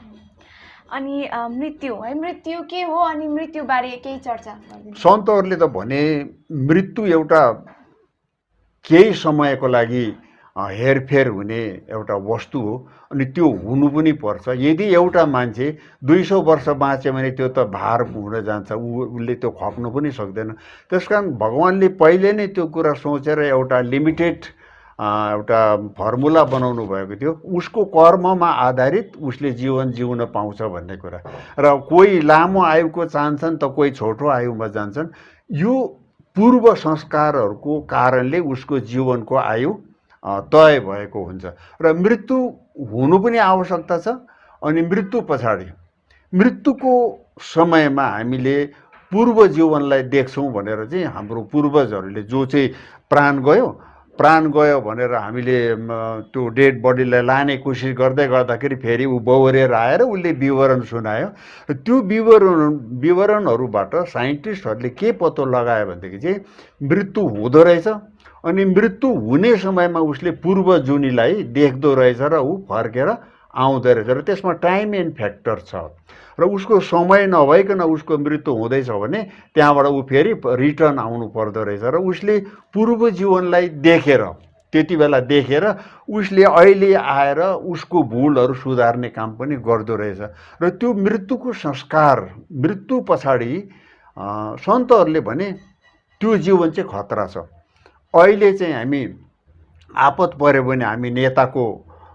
अनि मृत्यु है, मृत्यु के हो अनि मृत्युबारे केही चर्चा गरिदिनु। सन्तहरूले त भने मृत्यु एउटा केही समयको लागि हेरफेर हुने एउटा वस्तु हो अनि त्यो हुनु पनि पर्छ। यदि एउटा मान्छे 200 वर्ष बाँच्यो भने त्यो त भार हुन जान्छ, उसले त्यो खप्नु पनि सक्दैन। त्यसकारण भगवान्ले पहिले नै त्यो कुरा सोचेर एउटा लिमिटेड एउटा फर्मुला बनाउनु भएको थियो, उसको कर्ममा आधारित उसले जीवन जिउन पाउँछ भन्ने कुरा। र कोही लामो आयुको चाहन्छन् त कोही छोटो आयुमा जान्छन्। यो पूर्व संस्कारहरूको कारणले उसको जीवनको आयु तय भएको हुन्छ र मृत्यु हुनु पनि आवश्यकता छ। अनि मृत्यु पछाडि मृत्युको समयमा हामीले पूर्व जीवनलाई देख्छौँ भनेर चाहिँ हाम्रो पूर्वजहरूले जो चाहिँ प्राण गयो भनेर हामीले त्यो डेड बडीलाई लाने कोसिस गर्दै गर्दाखेरि फेरि ऊ बौरेर आएर उसले विवरण सुनायो। त्यो विवरणहरूबाट साइन्टिस्टहरूले के पत्तो लगायो भनेदेखि चाहिँ मृत्यु हुँदो रहेछ अनि मृत्यु हुने समयमा उसले पूर्व जुनीलाई देख्दो रहेछ र ऊ फर्केर आउँदो रहेछ र त्यसमा टाइम एन्ड फ्याक्टर छ र उसको समय नभइकन उसको मृत्यु हुँदैछ भने त्यहाँबाट ऊ फेरि रिटर्न आउनु पर्दो रहेछ र उसले पूर्व जीवनलाई देखेर त्यति बेला देखेर उसले अहिले आएर उसको भुलहरू सुधार्ने काम पनि गर्दो रहेछ। र त्यो मृत्युको संस्कार मृत्यु पछाडि सन्तहरूले भने त्यो जीवन चाहिँ खतरा छ। अहिले चाहिँ हामी आपत पऱ्यो भने हामी नेताको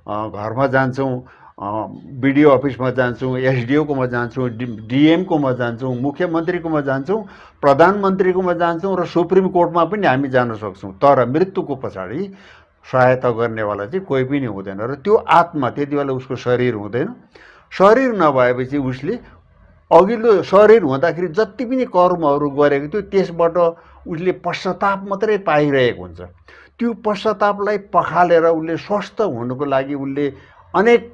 घरमा जान्छौँ, बिडिओ अफिसमा जान्छौँ, एसडिओकोमा जान्छौँ, डिएमकोमा जान्छौँ, मुख्यमन्त्रीकोमा जान्छौँ, प्रधानमन्त्रीकोमा जान्छौँ र सुप्रिम कोर्टमा पनि हामी जान सक्छौँ। तर मृत्युको पछाडि सहायता गर्नेवाला चाहिँ कोही पनि हुँदैन र त्यो आत्मा त्यति बेला उसको शरीर हुँदैन। शरीर नभएपछि उसले अघिल्लो शरीर हुँदाखेरि जति पनि कर्महरू गरेको थियो त्यसबाट उसले पश्चाताप मात्रै पाइरहेको हुन्छ। त्यो पश्चातापलाई पखालेर उसले स्वस्थ हुनुको लागि उसले अनेक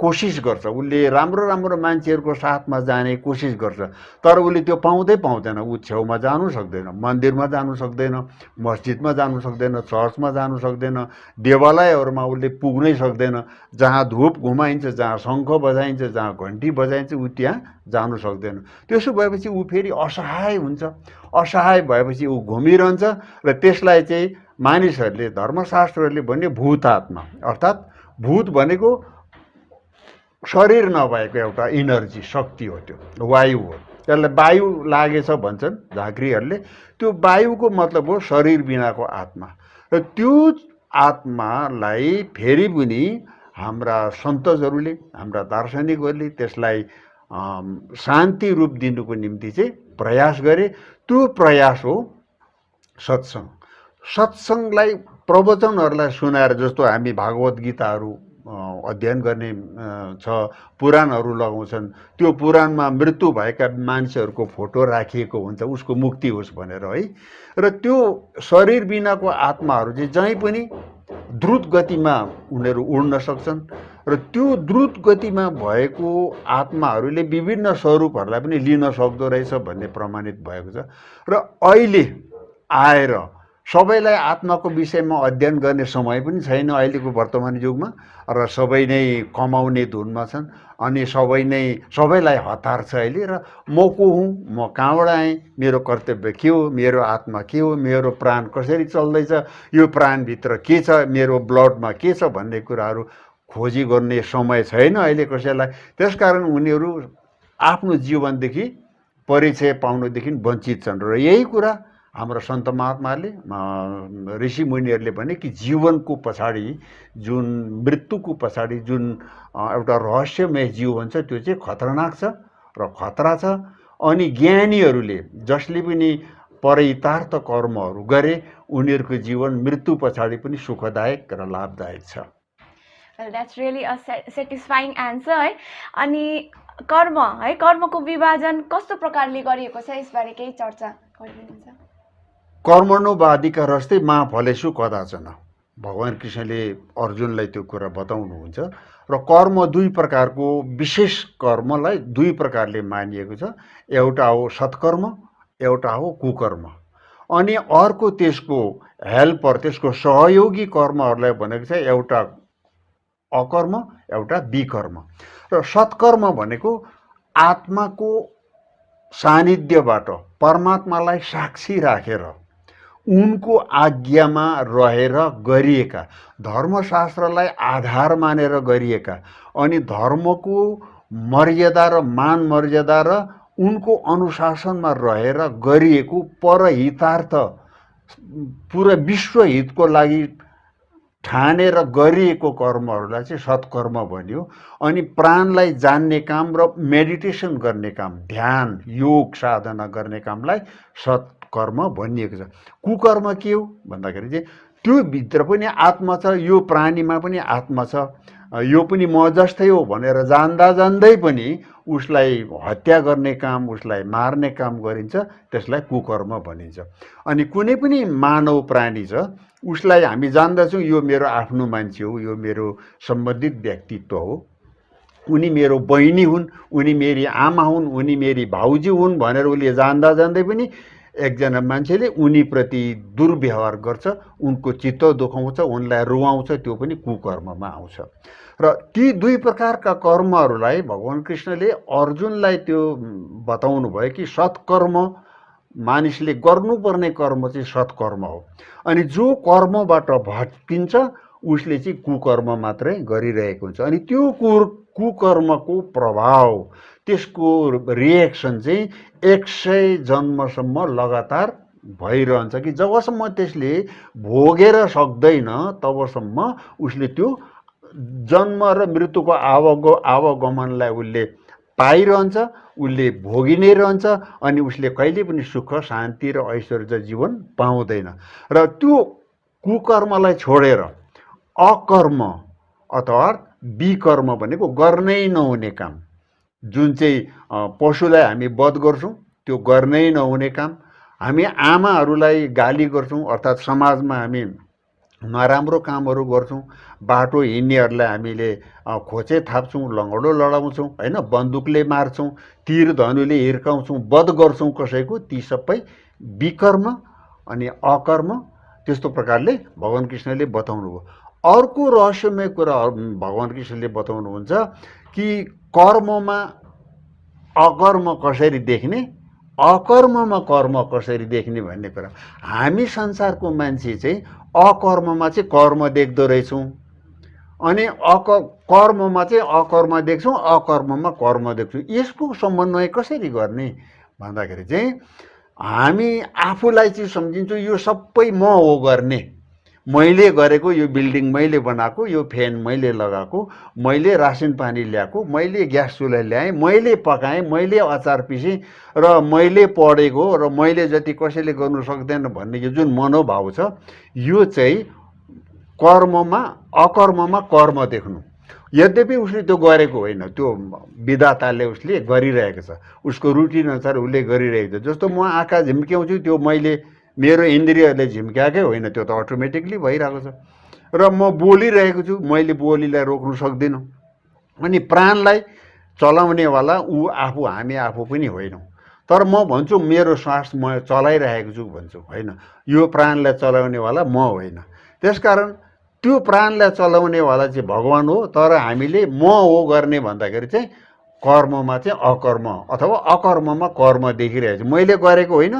कोसिस गर्छ, उसले राम्रो मान्छेहरूको साथमा जाने कोसिस गर्छ। तर उसले त्यो पाउँदैन। ऊ छेउमा जानु सक्दैन, मन्दिरमा जानु सक्दैन, मस्जिदमा जानु सक्दैन, चर्चमा जानु सक्दैन, देवालयहरूमा उसले पुग्नै सक्दैन। जहाँ धुप घुमाइन्छ, जहाँ शङ्ख बजाइन्छ, जहाँ घन्टी बजाइन्छ ऊ त्यहाँ जानु सक्दैन। त्यसो भएपछि ऊ फेरि असहाय हुन्छ। असहाय भएपछि ऊ घुमिरहन्छ र त्यसलाई चाहिँ मानिसहरूले धर्मशास्त्रहरूले भन्ने भूतात्मा, अर्थात् भूत भनेको शरीर नभएको एउटा इनर्जी शक्ति हो, त्यो वायु हो। त्यसलाई वायु लागेछ भन्छन् झाँक्रीहरूले। त्यो वायुको मतलब हो शरीर बिनाको आत्मा। र त्यो आत्मालाई फेरि पनि हाम्रा सन्तजहरूले, हाम्रा दार्शनिकहरूले त्यसलाई शान्ति रूप दिनुको निम्ति चाहिँ प्रयास गरे। त्यो प्रयास हो सत्सङ्ग। सत्सङ्गलाई प्रवचनहरूलाई सुनाएर, जस्तो हामी भागवत गीताहरू अध्ययन गर्ने छ, पुराणहरू लगाउँछन्, त्यो पुराणमा मृत्यु भएका मान्छेहरूको फोटो राखिएको हुन्छ उसको मुक्ति होस् भनेर है। र त्यो शरीर बिनाको आत्माहरू चाहिँ जहीँ पनि द्रुत गतिमा उनीहरू उड्न सक्छन् र त्यो द्रुत गतिमा भएको आत्माहरूले विभिन्न स्वरूपहरूलाई पनि लिन सक्दो रहेछ भन्ने प्रमाणित भएको छ। र अहिले आएर सबैलाई आत्माको विषयमा अध्ययन गर्ने समय पनि छैन अहिलेको वर्तमान युगमा र सबै नै कमाउने धुनमा छन् अनि सबैलाई हतार छ अहिले। र म को हुँ, म कहाँबाट आएँ, मेरो कर्तव्य के हो, मेरो आत्मा के हो, मेरो प्राण कसरी चल्दैछ, यो प्राणभित्र के छ, मेरो ब्लडमा के छ भन्ने कुराहरू खोजी गर्ने समय छैन अहिले कसैलाई। त्यसकारण उनीहरू आफ्नो जीवनदेखि परिचय पाउनदेखि वञ्चित छन्। र यही कुरा हाम्रो सन्त महात्माहरूले, ऋषि मुनिहरूले भने कि जीवनको पछाडि जुन मृत्युको पछाडि जुन एउटा रहस्यमय जीवन छ त्यो चाहिँ खतरनाक छ र खतरा छ। अनि ज्ञानीहरूले जसले पनि परितार्थ कर्महरू गरे उनीहरूको जीवन मृत्यु पछाडि पनि सुखदायक र लाभदायक छ। That's really a satisfying answer है। अनि कर्म है, कर्मको विभाजन कस्तो प्रकारले गरिएको छ यसबारे केही चर्चा गरिदिनुहुन्छ? कर्मणुवादिका रस्ते मा फलेसु कदाचन भगवान् कृष्णले अर्जुनलाई त्यो कुरा बताउनुहुन्छ। र कर्म दुई प्रकारको, विशेष कर्मलाई दुई प्रकारले मानिएको छ। एउटा हो सत्कर्म, एउटा हो कुकर्म। अनि अर्को त्यसको हेल्पर, त्यसको सहयोगी कर्महरूलाई भनेको छ एउटा अकर्म, एउटा विकर्म। र सत्कर्म भनेको आत्माको सानिध्यबाट परमात्मालाई साक्षी राखेर उनको आज्ञामा रहेर गरिएका, धर्मशास्त्रलाई आधार मानेर गरिएका, अनि धर्मको मर्यादा र मान मर्यादा र उनको अनुशासनमा रहेर गरिएको परहितार्थ, पुरा विश्वहितको लागि ठानेर गरिएको कर्महरूलाई चाहिँ सत्कर्म भनियो। अनि प्राणलाई जान्ने काम र मेडिटेसन गर्ने काम, ध्यान योग साधना गर्ने कामलाई सत्कर्म भनिएको छ। कुकर्म के हो भन्दाखेरि चाहिँ त्यो भित्र पनि आत्मा छ, यो प्राणीमा पनि आत्मा छ, यो पनि म जस्तै हो भनेर जान्दा जान्दै पनि उसलाई हत्या गर्ने काम, उसलाई मार्ने काम गरिन्छ, त्यसलाई कुकर्म भनिन्छ। अनि कुनै पनि मानव प्राणी छ, उसलाई हामी जान्दछौँ यो मेरो आफ्नो मान्छे हो, यो मेरो सम्बन्धित व्यक्तित्व हो, उनी मेरो बहिनी हुन्, उनी मेरी आमा हुन्, उनी मेरी भाउजू हुन् भनेर उसले जान्दा जान्दै पनि एकजना मान्छेले उनीप्रति दुर्व्यवहार गर्छ, उनको चित्त दुखाउँछ, उनलाई रुवाउँछ, त्यो पनि कुकर्ममा आउँछ। र ती दुई प्रकारका कर्महरूलाई भगवान् कृष्णले अर्जुनलाई त्यो बताउनु भयो कि सत्कर्म मानिसले गर्नुपर्ने कर्म चाहिँ सत्कर्म हो। अनि जो कर्मबाट भट्किन्छ उसले चाहिँ कुकर्म मात्रै गरिरहेको हुन्छ। अनि त्यो कुकर्मको प्रभाव, त्यसको रिएक्सन चाहिँ 100 जन्मसम्म लगातार भइरहन्छ कि जबसम्म त्यसले भोगेर सक्दैन तबसम्म उसले त्यो जन्म र मृत्युको आवागमनलाई उसले पाइरहन्छ, उसले भोगि नै रहन्छ। अनि उसले कहिले पनि सुख शान्ति र ऐश्वर्य जीवन पाउँदैन। र त्यो कुकर्मलाई छोडेर अकर्म अथवा विकर्म भनेको गर्नै नहुने काम, जुन चाहिँ पशुलाई हामी वध गर्छौँ त्यो गर्नै नहुने काम, हामी आमाहरूलाई गाली गर्छौँ अर्थात् समाजमा हामी नराम्रो कामहरू गर्छौँ, बाटो हिँड्नेहरूलाई हामीले खोचे थाप्छौँ, लङ्गडो लडाउँछौँ, होइन, बन्दुकले मार्छौँ, तीर धनुले हिर्काउँछौँ, वध गर्छौँ कसैको, ती सबै विकर्म अनि अकर्म। त्यस्तो प्रकारले भगवान् कृष्णले बताउनु भयो। अर्को रहस्यमय कुरा भगवान् कृष्णले बताउनुहुन्छ कि कर्ममा अकर्म कसरी देख्ने, अकर्ममा कर्म कसरी देख्ने भन्ने कुरा। हामी संसारको मान्छे चाहिँ अकर्ममा चाहिँ कर्म देख्दो रहेछौँ, अनि कर्ममा चाहिँ अकर्म देख्छौँ, अकर्ममा कर्म देख्छौँ। यसको समन्वय कसरी गर्ने भन्दाखेरि चाहिँ हामी आफूलाई चाहिँ सम्झिन्छौँ यो सबै म हो गर्ने, मैले गरेको, यो बिल्डिङ मैले बनाएको, यो फ्यान मैले लगाएको, मैले रासिन पानी ल्याएको, मैले ग्यास चुल्हा ल्याएँ, मैले पकाएँ, मैले अचार पिसेँ र मैले पढेको र मैले जति कसैले गर्नु सक्दैन भन्ने यो जुन मनोभाव छ, यो चाहिँ कर्ममा अकर्ममा कर्म देख्नु। यद्यपि उसले त्यो गरेको होइन, त्यो विधाताले उसले गरिरहेको छ, उसको रुटिन अनुसार उसले गरिरहेको छ। जस्तो म आँखा झिम्क्याउँछु, त्यो मैले मेरो इन्द्रियहरूले झिम्क्याएकै होइन, त्यो त अटोमेटिकली भइरहेको छ। र म बोलिरहेको छु, मैले बोलीलाई रोक्नु सक्दिनँ। अनि प्राणलाई चलाउनेवाला ऊ आफू, हामी आफू पनि होइनौँ। तर म भन्छु मेरो श्वास म चलाइरहेको छु भन्छु, होइन, यो प्राणलाई चलाउनेवाला म होइन। त्यसकारण त्यो प्राणलाई चलाउनेवाला चाहिँ भगवान् हो, तर हामीले म हो गर्ने भन्दाखेरि चाहिँ कर्ममा चाहिँ अकर्म अथवा अकर्ममा कर्म देखिरहेको छु। मैले गरेको होइन,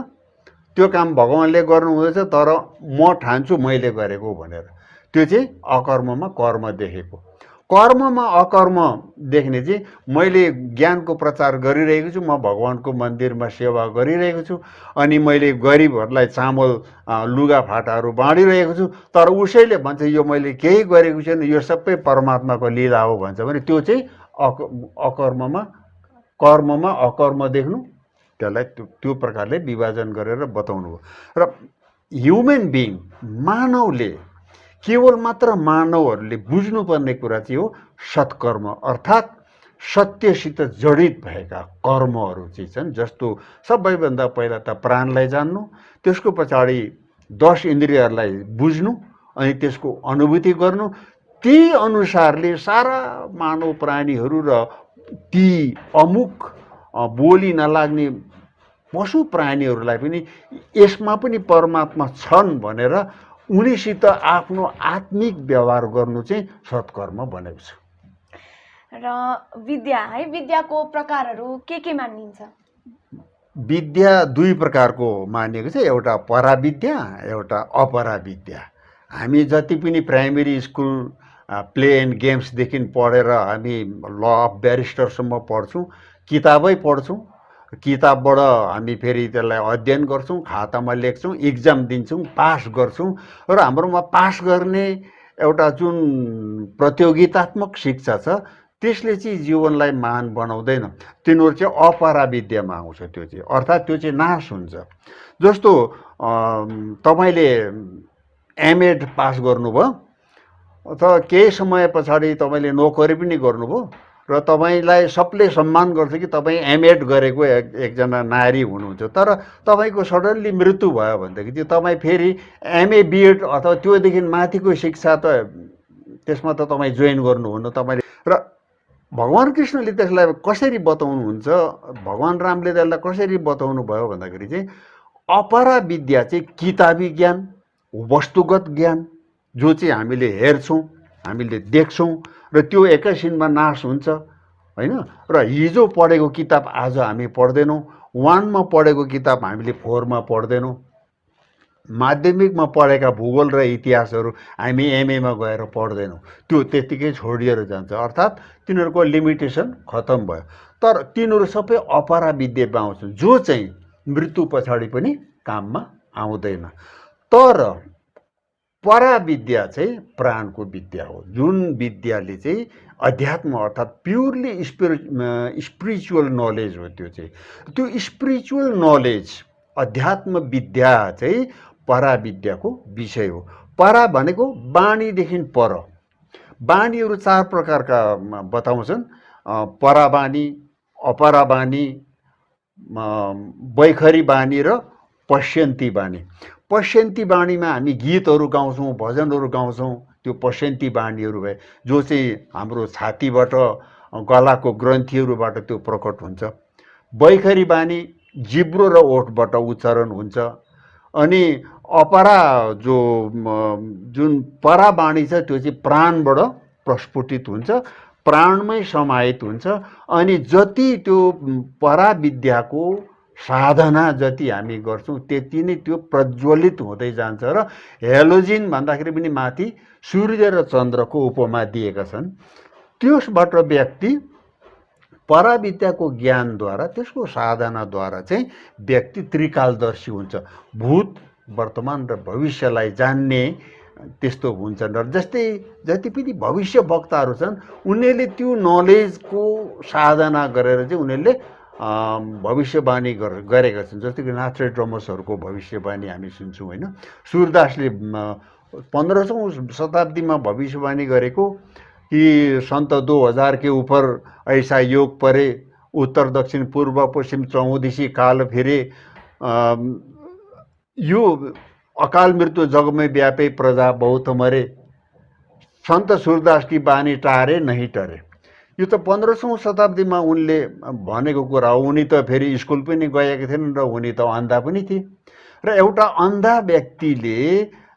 त्यो काम भगवान्ले गर्नु हुँदैछ, तर म ठान्छु मैले गरेको भनेर, त्यो चाहिँ अकर्ममा कर्म देखेको। कर्ममा अकर्म देख्ने चाहिँ मैले ज्ञानको प्रचार गरिरहेको छु, म भगवान्को मन्दिरमा सेवा गरिरहेको छु, अनि मैले गरिबहरूलाई चामल लुगाफाटाहरू बाँडिरहेको छु, तर उसैले भन्छ यो मैले केही गरेको छैन, यो सबै परमात्माको लीला हो भन्छ भने त्यो चाहिँ अकर्ममा कर्ममा अकर्म देख्नु, त्यसलाई त्यो प्रकारले विभाजन गरेर बताउनु हो। र ह्युमन बिइङ, मानवले, केवल मात्र मानवहरूले बुझ्नुपर्ने कुरा चाहिँ हो सत्कर्म, अर्थात् सत्यसित जडित भएका कर्महरू चाहिँ छन्। जस्तो सबैभन्दा पहिला त प्राणलाई जान्नु, त्यसको पछाडि 10 इन्द्रियहरूलाई बुझ्नु, अनि त्यसको अनुभूति गर्नु। ती अनुसारले सारा मानव प्राणीहरू र ती अमुक बोली नलाग्ने पशु प्राणीहरूलाई पनि यसमा पनि परमात्मा छन् भनेर उनीसित आफ्नो आत्मिक व्यवहार गर्नु चाहिँ सत्कर्म बनेको छ। र विद्या है, विद्याको प्रकारहरू के मानिन्छ? विद्या 2 प्रकारको मानिएको छ, एउटा पराविद्या, एउटा अपराविद्या। हामी जति पनि प्राइमेरी स्कुल प्ले एन्ड गेम्सदेखि पढेर हामी ल अफ ब्यारिस्टरसम्म पढ्छौँ, किताबै पढ्छौँ, किताबबाट हामी फेरि त्यसलाई अध्ययन गर्छौँ, खातामा लेख्छौँ, इक्जाम दिन्छौँ, पास गर्छौँ। र हाम्रोमा पास गर्ने एउटा जुन प्रतियोगितात्मक शिक्षा छ त्यसले चाहिँ जीवनलाई महान बनाउँदैन। तिनीहरू चाहिँ अपराविद्यामा आउँछ। त्यो चाहिँ अर्थात् त्यो चाहिँ नाश हुन्छ। जस्तो तपाईँले एमएड पास गर्नुभयो, अथवा केही समय पछाडि तपाईँले नोकरी पनि गर्नुभयो र तपाईँलाई सबले सम्मान गर्छ कि तपाईँ एमएड गरेको एकजना नारी हुनुहुन्छ। तर तपाईँको सडनली मृत्यु भयो भनेदेखि चाहिँ तपाईँ फेरि एमए बिएड अथवा त्योदेखि माथिको शिक्षा त त्यसमा त तपाईँ जोइन गर्नुहुन्न। तपाईँले र भगवान् कृष्णले त्यसलाई कसरी बताउनुहुन्छ, भगवान् रामले त्यसलाई कसरी बताउनु भयो भन्दाखेरि चाहिँ अपराविद्या चाहिँ किताबी ज्ञान, वस्तुगत ज्ञान, जो चाहिँ हामीले हेर्छौँ, हामीले देख्छौँ र त्यो एकैछिनमा नाश हुन्छ होइन। र हिजो पढेको किताब आज हामी पढ्दैनौँ, 1 मा पढेको किताब हामीले 4 मा पढ्दैनौँ, माध्यमिकमा पढेका भूगोल र इतिहासहरू हामी एमएमा गएर पढ्दैनौँ, त्यो त्यत्तिकै छोडिएर जान्छ। अर्थात् तिनीहरूको लिमिटेसन खतम भयो। तर तिनीहरू सबै अपराविद्यामा आउँछन्, जो चाहिँ मृत्यु पछाडि पनि काममा आउँदैन। तर पराविद्या चाहिँ प्राणको विद्या हो, जुन विद्याले चाहिँ अध्यात्म अर्थात् प्युरली स्पिरिचुअल नलेज हो। त्यो स्पिरिचुअल नलेज, अध्यात्म विद्या चाहिँ पराविद्याको विषय हो। परा भनेको वाणीदेखि पर। वाणीहरू 4 प्रकारका बताउँछन्, परावाणी, अपरावाणी, वैखरी वाणी र पश्यन्ती वाणी। पश्यन्ती वाणीमा हामी गीतहरू गाउँछौँ, भजनहरू गाउँछौँ, त्यो पश्यन्ती वाणीहरू भए, जो चाहिँ हाम्रो छातीबाट, गलाको ग्रन्थीहरूबाट त्यो प्रकट हुन्छ। वैखरी वाणी जिब्रो र ओठबाट उच्चारण हुन्छ। अनि अपरा जुन परावाणी छ त्यो चाहिँ प्राणबाट प्रस्फुटित हुन्छ, प्राणमै समाहित हुन्छ। अनि जति त्यो पराविद्याको साधना जति हामी गर्छौँ त्यति नै त्यो प्रज्वलित हुँदै जान्छ। र हेलोजिन भन्दाखेरि पनि माथि सूर्य र चन्द्रको उपमा दिएका छन्। त्यसबाट व्यक्ति पराविद्याको ज्ञानद्वारा, त्यसको साधनाद्वारा चाहिँ व्यक्ति त्रिकालदर्शी हुन्छ, भूत, वर्तमान र भविष्यलाई जान्ने त्यस्तो हुन्छन्। र जस्तै जति पनि भविष्य वक्ताहरू छन् उनीहरूले त्यो नलेजको साधना गरेर चाहिँ उनीहरूले भविष्यवाणी गरेका छन्। जस्तै कि नास्ट्रेडमसहरूको भविष्यवाणी हामी सुन्छौँ होइन। सूरदासले 1500औं शताब्दीमा भविष्यवाणी गरेको कि सन्त 2000 के ऊपर ऐसा योग परे, उत्तर दक्षिण पूर्व पश्चिम चौदिशी काल फिरे, यो अकाल मृत्यु जगमै व्यापे प्रजा बहुत मरे, सन्त सूरदास की बानी टारे नहीं टरे। यो त 1500औं शताब्दीमा उनले भनेको कुरा हो। उनी त फेरि स्कुल पनि गएका थिएनन् र उनी त अन्धा पनि थिए। र एउटा अन्धा व्यक्तिले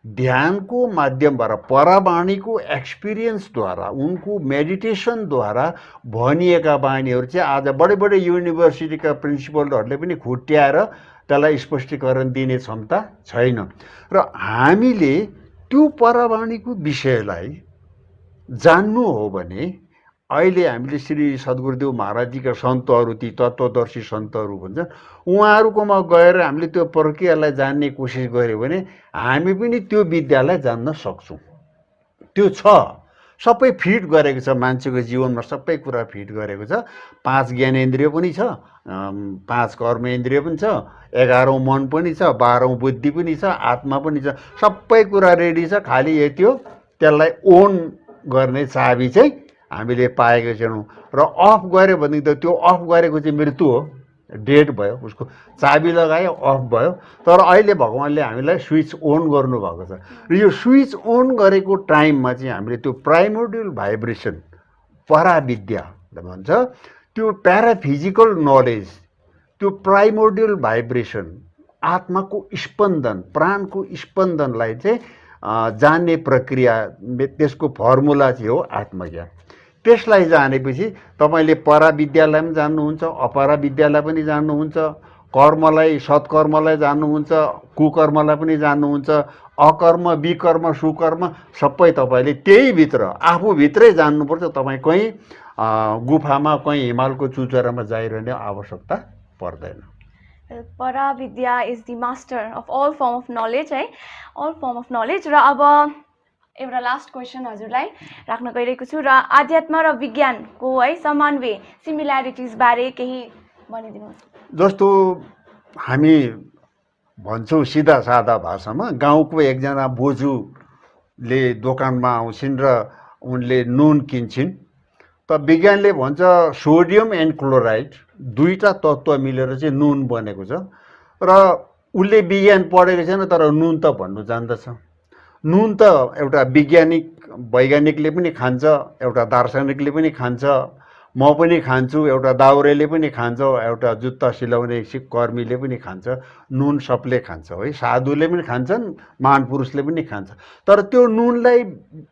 ध्यानको माध्यमबाट, परावाणीको एक्सपिरियन्सद्वारा, उनको मेडिटेसनद्वारा भनिएका बानीहरू चाहिँ आज बडे बडे युनिभर्सिटीका प्रिन्सिपलहरूले पनि खुट्याएर त्यसलाई स्पष्टीकरण दिने क्षमता छैन। र हामीले त्यो परावाणीको विषयलाई जान्नु हो भने अहिले हामीले श्री सद्गुरुदेव महाराजजीका सन्तहरू, ती तत्त्वदर्शी सन्तहरू भन्छन्, उहाँहरूकोमा गएर हामीले त्यो प्रक्रियालाई जान्ने कोसिस गऱ्यो भने हामी पनि त्यो विद्यालाई जान्न सक्छौँ। त्यो छ, सबै फिट गरेको छ, मान्छेको जीवनमा सबै कुरा फिट गरेको छ। 5 ज्ञानेन्द्रिय पनि छ, 5 कर्मेन्द्रिय पनि छ, 11औं मन पनि छ, 12औं बुद्धि पनि छ, आत्मा पनि छ, सबै कुरा रेडी छ। खालि यति हो, त्यसलाई ओन गर्ने चाबी चाहिँ हामीले पाएका छैनौँ। र अफ गऱ्यो भने त त्यो अफ गरेको चाहिँ मृत्यु हो, डेड भयो, उसको चाबी लगायो अफ भयो। तर अहिले भगवान्ले हामीलाई स्विच अन गर्नुभएको छ। र यो स्विच अन गरेको टाइममा चाहिँ हामीले त्यो प्राइमोर्डियल भाइब्रेसन, पराविद्या भन्छ, त्यो प्याराफिजिकल नलेज, त्यो प्राइमोर्डियल भाइब्रेसन, आत्माको स्पन्दन, प्राणको स्पन्दनलाई चाहिँ जान्ने प्रक्रिया, त्यसको फर्मुला चाहिँ हो आत्मज्ञान। त्यसलाई जानेपछि तपाईँले पराविद्यालाई पनि जान्नुहुन्छ, अपराविद्यालाई पनि जान्नुहुन्छ, कर्मलाई, सत्कर्मलाई जान्नुहुन्छ, कुकर्मलाई पनि जान्नुहुन्छ, अकर्म विकर्म सुकर्म सबै तपाईँले त्यही भित्र आफूभित्रै जान्नुपर्छ। तपाईँ कहीँ गुफामा, कहीँ हिमालको चुचुरामा जाइरहने आवश्यकता पर्दैन। पराविद्या is the master of all form of knowledge है, अल फर्म अफ नलेज। र अब एउटा लास्ट क्वेसन हजुरलाई राख्न गइरहेको छु, र आध्यात्म र विज्ञानको है समन्वय, सिमिल्यारिटिज बारे केही भनिदिनुहोस्। जस्तो हामी भन्छौँ सिधा सादा भाषामा, गाउँको एकजना बोजूले दोकानमा आउँछिन् र उनले नुन किन्छन्, त विज्ञानले भन्छ सोडियम एन्ड क्लोराइड दुईवटा तत्त्व मिलेर चाहिँ नुन बनेको छ। र उसले विज्ञान पढेको छैन तर नुन त भन्नु जान्दछ। नुन त एउटा वैज्ञानिकले पनि खान्छ, एउटा दार्शनिकले पनि खान्छ, म पनि खान्छु, एउटा दाउरेले पनि खान्छ, एउटा जुत्ता सिलाउने कर्मीले पनि खान्छ। नुन सबले खान्छ है, साधुले पनि खान्छन्, महान पुरुषले पनि खान्छ। तर त्यो नुनलाई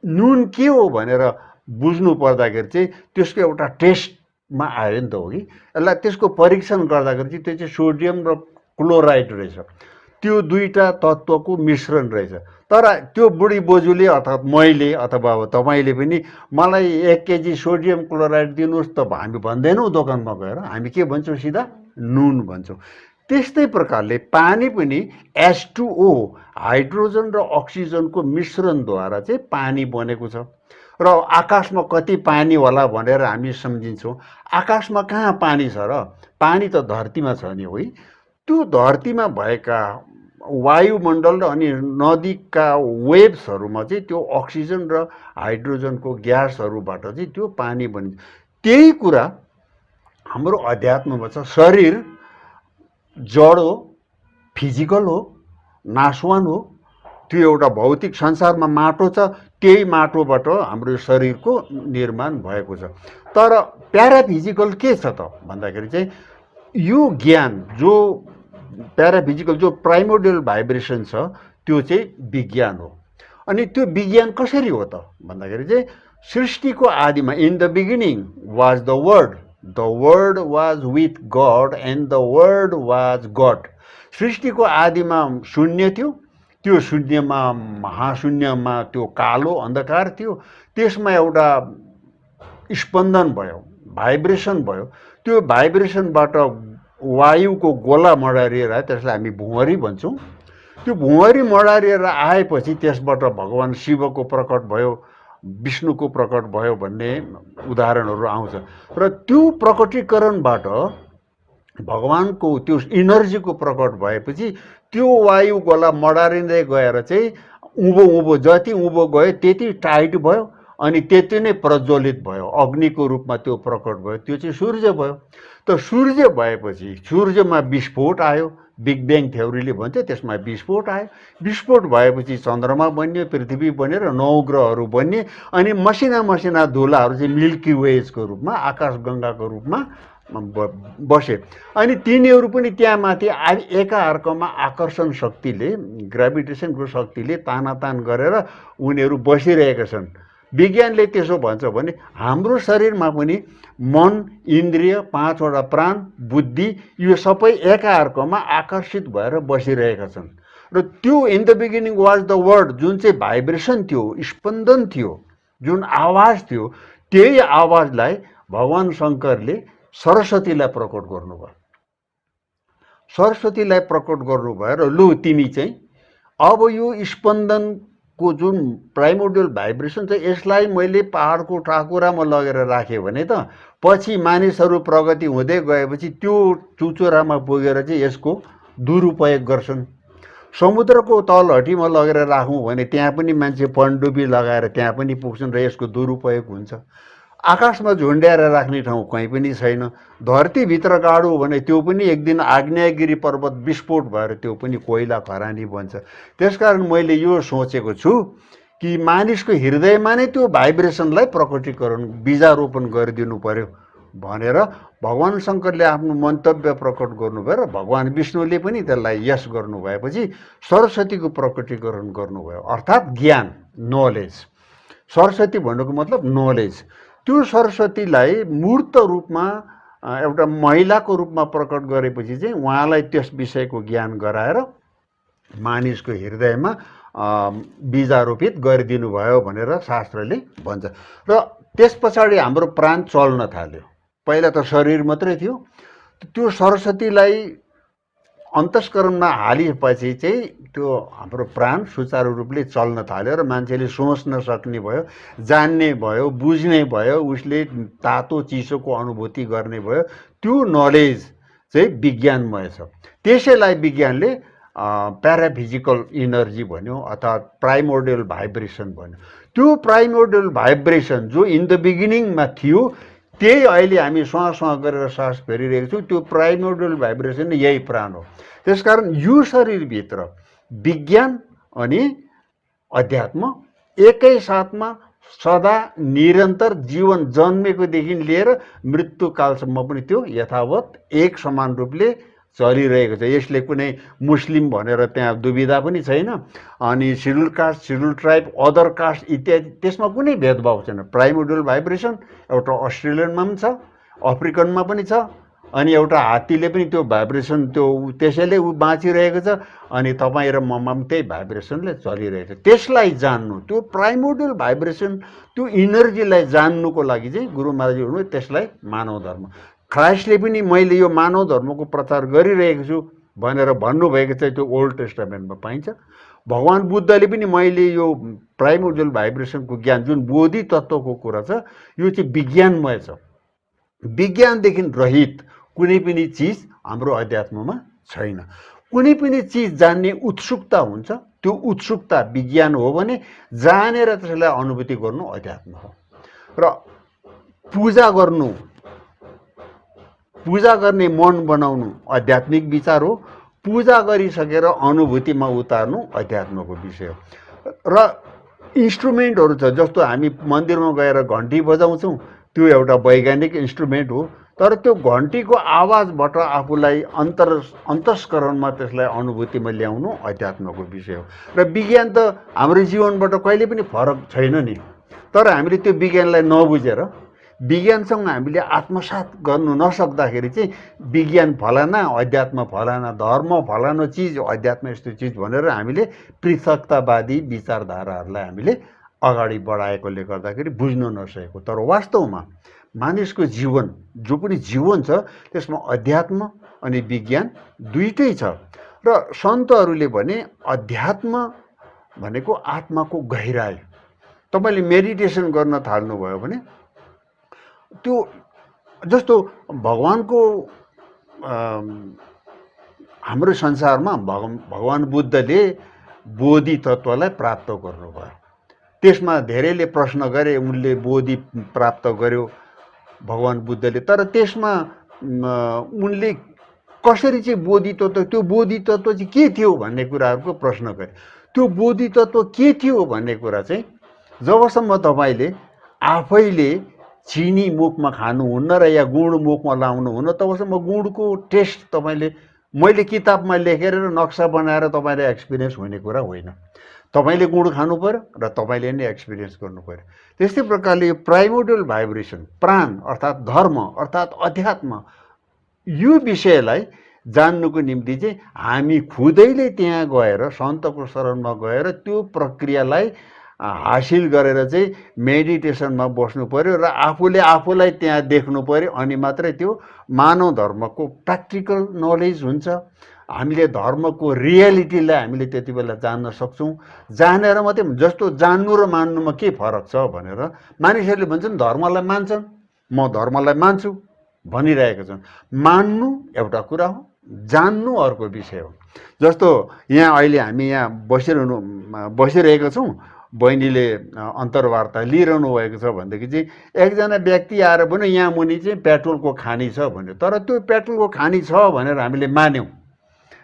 नुन के हो भनेर बुझ्नु पर्दाखेरि चाहिँ त्यसको एउटा टेस्टमा आयो नि त, हो कि यसलाई त्यसको परीक्षण गर्दाखेरि चाहिँ त्यो चाहिँ सोडियम र क्लोराइड रहेछ, त्यो दुईवटा तत्त्वको मिश्रण रहेछ। तर त्यो बुढी बोजूले अर्थात् मैले अथवा तपाईँले पनि मलाई 1 केजी सोडियम क्लोराइड दिनुहोस् त हामी भन्दैनौँ दोकानमा गएर, हामी के भन्छौँ, सिधा नुन भन्छौँ। त्यस्तै प्रकारले पानी पनि H2O, हाइड्रोजन र अक्सिजनको मिश्रणद्वारा चाहिँ पानी बनेको छ। र आकाशमा कति पानी होला भनेर हामी सम्झिन्छौँ, आकाशमा कहाँ पानी छ र? पानी त धरतीमा छ नि, है। त्यो धरतीमा भएका वायुमण्डल र अनि नदीका वेब्सहरूमा चाहिँ त्यो अक्सिजन र हाइड्रोजनको ग्यासहरूबाट चाहिँ त्यो पानी बनिन्छ। त्यही कुरा हाम्रो अध्यात्ममा छ। शरीर जड हो, फिजिकल हो, नासवान हो, त्यो एउटा भौतिक संसारमा माटो छ, त्यही माटोबाट हाम्रो शरीरको निर्माण भएको छ। तर प्याराफिजिकल के छ त भन्दाखेरि चाहिँ यो ज्ञान, जो प्याराफिजिकल, जो प्राइमोर्डियल भाइब्रेसन छ, त्यो चाहिँ विज्ञान हो। अनि त्यो विज्ञान कसरी हो त भन्दाखेरि चाहिँ सृष्टिको आदिमा, in the beginning was the word was with God and the word was God. सृष्टिको आदिमा शून्य थियो, त्यो शून्यमा, महाशून्यमा त्यो कालो अन्धकार थियो, त्यसमा एउटा स्पन्दन भयो, भाइब्रेसन भयो। त्यो भाइब्रेसनबाट वायुको गोला मडारिएर आयो, त्यसलाई हामी भुँवरी भन्छौँ। त्यो भुँवरी मडारिएर आएपछि त्यसबाट भगवान् शिवको प्रकट भयो, विष्णुको प्रकट भयो भन्ने उदाहरणहरू आउँछ। र त्यो प्रकटीकरणबाट भगवानको त्यो इनर्जीको प्रकट भएपछि त्यो वायु गोला मडारिँदै गएर चाहिँ उँभो जति उँभो गयो त्यति टाइट भयो, अनि त्यति नै प्रज्वलित भयो, अग्निको रूपमा त्यो प्रकट भयो, त्यो चाहिँ सूर्य भयो। त सूर्य भएपछि सूर्यमा विस्फोट आयो, बिग ब्याङ थ्योरीले भन्छ, त्यसमा विस्फोट आयो। विस्फोट भएपछि चन्द्रमा बन्यो, पृथ्वी बन्यो र 9 ग्रहहरू बन्ने, अनि मसिना मसिना धुलाहरू चाहिँ मिल्की वेजको रूपमा, आकाशगङ्गाको रूपमा बसे। अनि तिनीहरू पनि त्यहाँ माथि एकाअर्कामा आकर्षण शक्तिले, ग्राभिटेसनको शक्तिले तानातान गरेर उनीहरू बसिरहेका छन्। विज्ञानले त्यसो भन्छ भने हाम्रो शरीरमा पनि मन, इन्द्रिय, 5 वटा प्राण, बुद्धि, यो सबै एकाअर्कामा आकर्षित भएर बसिरहेका छन्। र त्यो in the beginning was the word, जुन चाहिँ भाइब्रेसन थियो, स्पन्दन थियो, जुन आवाज थियो, त्यही आवाजलाई भगवान शङ्करले सरस्वतीलाई प्रकट गर्नुभयो। सरस्वतीलाई प्रकट गर्नुभयो र लु तिमी चाहिँ अब यो स्पन्दनको जुन प्राइमोर्डियल भाइब्रेसन छ, यसलाई मैले पहाडको टाकुरामा लगेर राखेँ भने त पछि मानिसहरू प्रगति हुँदै गएपछि त्यो चुचुरामा पुगेर चाहिँ यसको दुरुपयोग गर्छन्। समुद्रको तलहटीमा लगेर राखौँ भने त्यहाँ पनि मान्छे पनडुब्बी लगाएर त्यहाँ पनि पुग्छन् र यसको दुरुपयोग हुन्छ। आकाशमा झुन्ड्याएर राख्ने ठाउँ कहीँ पनि छैन। धरतीभित्र गाडो भने त्यो पनि एक दिन आग्नेयगिरी पर्वत विस्फोट भएर त्यो पनि कोइला खरानी बन्छ। त्यसकारण मैले यो सोचेको छु कि मानिसको हृदयमा नै त्यो भाइब्रेसनलाई प्रकटीकरण बीजारोपण गरिदिनु पर्यो भनेर भगवान शङ्करले आफ्नो मन्तव्य प्रकट गर्नुभयो र भगवान विष्णुले पनि त्यसलाई यस गर्नुभएपछि सरस्वतीको प्रकटीकरण गर्नुभयो, अर्थात् ज्ञान, नलेज। सरस्वती भन्नुको मतलब नलेज। त्यो सरस्वतीलाई मूर्त रूपमा एउटा महिलाको रूपमा प्रकट गरेपछि चाहिँ उहाँलाई त्यस विषयको ज्ञान गराएर मानिसको हृदयमा बीजारोपित गरिदिनु भयो भनेर शास्त्रले भन्छ। र त्यस पछाडि हाम्रो प्राण चल्न थाल्यो। पहिला त शरीर मात्रै थियो, त्यो सरस्वतीलाई अन्तस्करणमा हालेपछि चाहिँ त्यो हाम्रो प्राण सुचारू रूपले चल्न थाल्यो र मान्छेले सोच्न सक्ने भयो, जान्ने भयो, बुझ्ने भयो, उसले तातो चिसोको अनुभूति गर्ने भयो। त्यो नलेज चाहिँ विज्ञानमय छ। त्यसैलाई विज्ञानले प्याराफिजिकल इनर्जी भन्यो अथवा प्राइमोर्डियल भाइब्रेसन भन्यो। त्यो प्राइमोर्डियल भाइब्रेसन जो इन द बिगिनिङमा थियो त्यही अहिले हामी श्वास गरेर सास फेरिरहेको छौँ। त्यो प्राइमोर्डियल भाइब्रेसन यही प्राण हो। त्यसकारण यो शरीरभित्र विज्ञान अनि अध्यात्म एकै साथमा सदा निरन्तर जीवन जन्मेकोदेखि लिएर मृत्युकालसम्म पनि त्यो यथावत एक समान रूपले चलिरहेको छ। यसले कुनै मुस्लिम भनेर त्यहाँ दुविधा पनि छैन, अनि schedule caste, schedule tribe, other caste इत्यादि त्यसमा कुनै भेदभाव छैन। प्राइमोर्डियल भाइब्रेसन एउटा अस्ट्रेलियनमा पनि छ, अफ्रिकनमा पनि छ, अनि एउटा हात्तीले पनि त्यो भाइब्रेसन त्यो त्यसैले ऊ बाँचिरहेको छ, अनि तपाईँ र ममा पनि त्यही भाइब्रेसनले चलिरहेको छ। त्यसलाई जान्नु, त्यो प्राइमोर्डियल भाइब्रेसन, त्यो इनर्जीलाई जान्नुको लागि चाहिँ गुरु महाराजले हुनु त्यसलाई मानव धर्म। ख्राइस्टले पनि मैले यो मानव धर्मको प्रचार गरिरहेको छु भनेर भन्नुभएको चाहिँ त्यो ओल्ड टेस्टामेन्टमा पाइन्छ। भगवान बुद्धले पनि मैले यो प्राइमोर्डियल भाइब्रेसनको ज्ञान जुन बोधि तत्त्वको कुरा छ यो चाहिँ विज्ञानमय छ। विज्ञानदेखि रहित कुनै पनि चिज हाम्रो अध्यात्ममा छैन। कुनै पनि चिज जान्ने उत्सुकता हुन्छ, त्यो उत्सुकता विज्ञान हो भने जानेर त्यसलाई अनुभूति गर्नु अध्यात्म हो। र पूजा गर्ने मन बनाउनु आध्यात्मिक विचार हो। पूजा गरिसकेर अनुभूतिमा उतार्नु अध्यात्मको विषय हो। र इन्स्ट्रुमेन्टहरू छ, जस्तो हामी मन्दिरमा गएर घन्टी बजाउँछौँ, त्यो एउटा वैज्ञानिक इन्स्ट्रुमेन्ट हो। तर त्यो घन्टीको आवाजबाट आफूलाई अन्तस्करणमा त्यसलाई अनुभूतिमा ल्याउनु अध्यात्मको विषय हो। र विज्ञान त हाम्रो जीवनबाट कहिले पनि फरक छैन नि। तर हामीले त्यो विज्ञानलाई नबुझेर विज्ञानसँग हामीले आत्मसात गर्नु नसक्दाखेरि चाहिँ विज्ञान फलाना, अध्यात्म फलाना, धर्म फलानो चिज, अध्यात्म यस्तो चिज भनेर हामीले पृथकतावादी विचारधाराहरूलाई हामीले अगाडि बढाएकोले गर्दाखेरि बुझ्नु नसकेको। तर वास्तवमा मानिसको जीवन जो पनि जीवन छ त्यसमा अध्यात्म अनि विज्ञान दुईटै छ। र सन्तहरूले भने अध्यात्म भनेको आत्माको गहिराई। तपाईँले मेडिटेसन गर्न थाल्नुभयो भने त्यो जस्तो भगवानको हाम्रो संसारमा भगवान बुद्धले बोधि तत्त्वलाई प्राप्त गर्नुभयो। त्यसमा धेरैले प्रश्न गरे, उनले बोधि प्राप्त गर्यो भगवान बुद्धले, तर त्यसमा उनले कसरी चाहिँ बोधि तत्त्व, त्यो बोधि तत्त्व चाहिँ के थियो भन्ने कुराहरूको प्रश्न गरे। त्यो बोधि तत्त्व के थियो भन्ने कुरा चाहिँ जबसम्म तपाईँले आफैले चिनी मुखमा खानुहुन्न र या गुड मुखमा लाउनुहुन्न तबसम्म गुडको टेस्ट तपाईँले मैले किताबमा लेखेर र नक्सा बनाएर तपाईँले एक्सपिरियन्स हुने कुरा होइन। तपाईँले गुड खानु पर्यो र तपाईँले नै एक्सपिरियन्स गर्नु पर्यो। त्यस्तै प्रकारले यो प्राइमोर्डियल भाइब्रेसन, प्राण अर्थात् धर्म अर्थात् अध्यात्म, यो विषयलाई जान्नुको निम्ति चाहिँ हामी खुदैले त्यहाँ गएर सन्तको शरणमा गएर त्यो प्रक्रियालाई हासिल गरेर चाहिँ मेडिटेसनमा बस्नु पर्यो र आफूले आफूलाई त्यहाँ देख्नु पर्यो। अनि मात्रै त्यो मानव धर्मको प्र्याक्टिकल नलेज हुन्छ। हामीले धर्मको रियालिटीलाई हामीले त्यति बेला जान्न सक्छौँ। जानेर मात्रै, जस्तो जान्नु र मान्नुमा के फरक छ भनेर मानिसहरूले भन्छन् धर्मलाई मान्छन्, म धर्मलाई मान्छु भनिरहेका छन्। मान्नु एउटा कुरा हो, जान्नु अर्को विषय हो। जस्तो यहाँ अहिले हामी यहाँ बसिरहेका छौँ, बहिनीले अन्तर्वार्ता लिइरहनु भएको छ भनेदेखि चाहिँ एकजना व्यक्ति आएर पनि यहाँ मुनि चाहिँ पेट्रोलको खानी छ भन्यो, तर त्यो पेट्रोलको खानी छ भनेर हामीले मान्यौँ,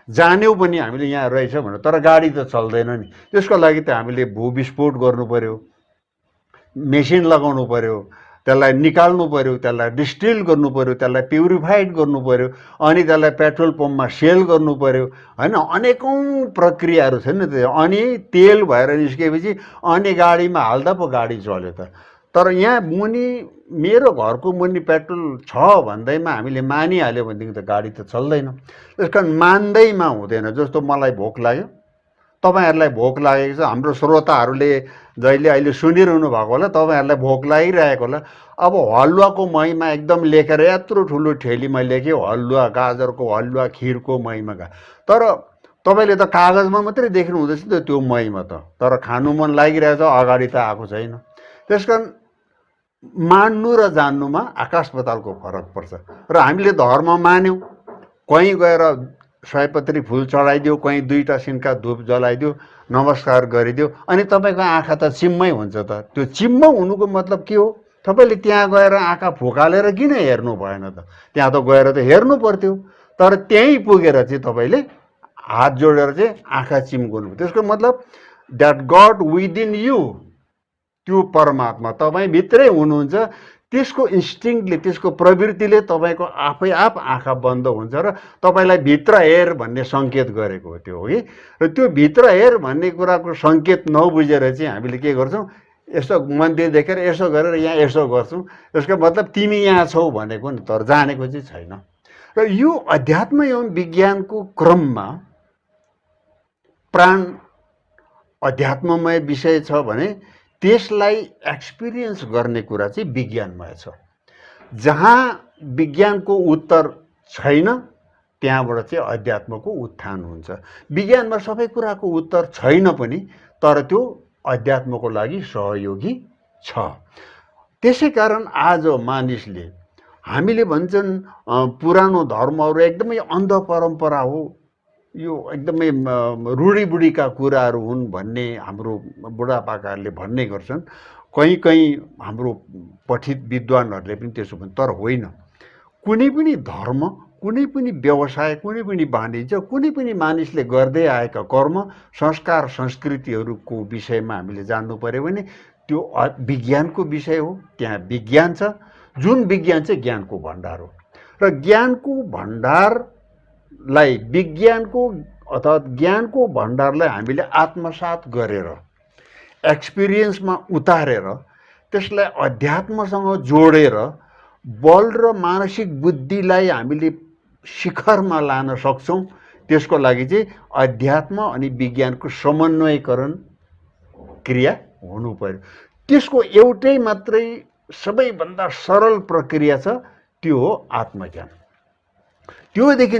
जान्यौँ पनि हामीले यहाँ रहेछ भन्यो, तर गाडी त चल्दैन नि। त्यसको लागि त हामीले भूविस्फोट गर्नु पर्यो, मेसिन लगाउनु पर्यो, त्यसलाई निकाल्नु पर्यो, त्यसलाई डिस्टिल गर्नु पर्यो, त्यसलाई प्युरिफाइड गर्नु पर्यो, अनि त्यसलाई पेट्रोल पम्पमा सेल गर्नु पर्यो होइन। अनेकौँ प्रक्रियाहरू छन् नि त्यो। अनि तेल भएर निस्केपछि अनि गाडीमा हाल्दा पो गाडी चल्यो त। तर यहाँ मुनि मेरो घरको मुनि पेट्रोल छ भन्दैमा हामीले मानिहाल्यो भनेदेखि त गाडी त चल्दैन। त्यस कारण मान्दैमा हुँदैन। जस्तो मलाई भोक लाग्यो, तपाईँहरूलाई भोक लागेको छ, हाम्रो श्रोताहरूले जहिले अहिले सुनिरहनु भएको होला, तपाईँहरूलाई भोक लागिरहेको होला। अब हलुवाको महिमा एकदम लेखेर यत्रो ठुलो ठेलीमा लेख्यो, हलुवा, गाजरको हलुवा, खिरको महिमा। तर तपाईँले त कागजमा मात्रै देख्नु हुँदैछ त त्यो महिमा त, तर खानु मन लागिरहेछ, अगाडि त आएको छैन। त्यस कारण मान्नु र जान्नुमा आकाश पातालको फरक पर्छ। र हामीले धर्म मान्यौँ, कहीँ गएर सयपत्री फुल चढाइदियो, कहीँ 2टा सिन्का धुप जलाइदियो, नमस्कार गरिदियो, अनि तपाईँको आँखा त चिम्मै हुन्छ त। त्यो चिम्म हुनुको मतलब के हो? तपाईँले त्यहाँ गएर आँखा फुकालेर किन हेर्नु भएन त? त्यहाँ त गएर त हेर्नु पर्थ्यो। तर त्यहीँ पुगेर चाहिँ तपाईँले हात जोडेर चाहिँ आँखा चिम्काउनु। त्यसको मतलब द्याट गड विदिन यु, त्यो परमात्मा तपाईँभित्रै हुनुहुन्छ। त्यसको इन्स्टिङले, त्यसको प्रवृत्तिले तपाईँको आफै आप आँखा बन्द हुन्छ र तपाईँलाई भित्र हेर भन्ने सङ्केत गरेको हो त्यो, हो कि? र त्यो भित्र हेर भन्ने कुराको सङ्केत नबुझेर चाहिँ हामीले के गर्छौँ, यसो मन्दिर देखेर यसो गरेर यहाँ यसो गर्छौँ। त्यसको मतलब तिमी यहाँ छौ भनेको नि, तर जानेको चाहिँ छैन। र यो अध्यात्म एवं विज्ञानको क्रममा प्राण अध्यात्ममय विषय छ भने त्यसलाई एक्सपिरियन्स गर्ने कुरा चाहिँ विज्ञानमय छ। जहाँ विज्ञानको उत्तर छैन त्यहाँबाट चाहिँ अध्यात्मको उत्थान हुन्छ। विज्ञानमा सबै कुराको उत्तर छैन पनि, तर त्यो अध्यात्मको लागि सहयोगी छ। त्यसै कारण आज मानिसले, हामीले भन्छन् पुरानो धर्महरू एकदमै अन्ध परम्परा हो, यो एकदमै रूढीबुढीका कुराहरू हुन् भन्ने हाम्रो बुढापाकाहरूले भन्ने गर्छन्। कहीँ कहीँ हाम्रो पठित विद्वानहरूले पनि त्यसो भन्छ। तर होइन, कुनै पनि धर्म, कुनै पनि व्यवसाय, कुनै पनि वाणिज्य, कुनै पनि मानिसले गर्दै आएका कर्म, संस्कार, संस्कृतिहरूको विषयमा हामीले जान्नु पर्यो भने त्यो विज्ञानको विषय हो। त्यहाँ विज्ञान छ, जुन विज्ञान चाहिँ ज्ञानको भण्डार हो। र ज्ञानको भण्डारलाई, विज्ञानको अर्थात् ज्ञानको भण्डारलाई हामीले आत्मसात गरेर, एक्सपिरियन्समा उतारेर, त्यसलाई अध्यात्मसँग जोडेर बल र मानसिक बुद्धिलाई हामीले शिखरमा लान सक्छौँ। त्यसको लागि चाहिँ अध्यात्म अनि विज्ञानको समन्वयकरण क्रिया हुनु पर्यो। त्यसको एउटै मात्रै सबैभन्दा सरल प्रक्रिया छ, त्यो हो आत्मज्ञान। त्योदेखि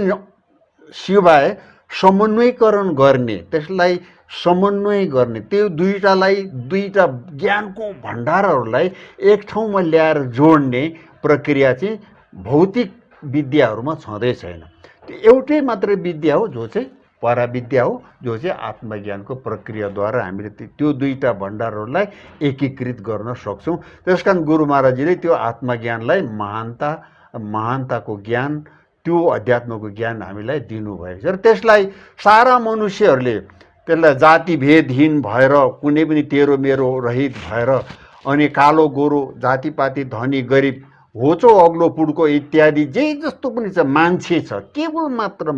सिवाय समन्वयकरण गर्ने, त्यसलाई समन्वय गर्ने, त्यो दुईटा ज्ञानको भण्डारहरूलाई एक ठाउँमा ल्याएर जोड्ने प्रक्रिया चाहिँ भौतिक विद्याहरूमा छँदै छैन। त्यो एउटै मात्रै विद्या हो, जो चाहिँ पराविद्या हो, जो चाहिँ आत्मज्ञानको प्रक्रियाद्वारा हामीले त्यो दुईटा भण्डारहरूलाई एकीकृत गर्न सक्छौँ। त्यसकारण गुरु महाराजजीले त्यो आत्मज्ञानलाई महानताको ज्ञान, त्यो अध्यात्मको ज्ञान हामीलाई दिनुभएको छ। र त्यसलाई सारा मनुष्यहरूले त्यसलाई जातिभेदहीन भएर, कुनै पनि तेरो मेरो रहित भएर, अनि कालो गोरो, जातिपाती, धनी गरिब, होचो अग्लो पुड्को इत्यादि जे जस्तो पनि छ, मान्छे छ, केवल मात्र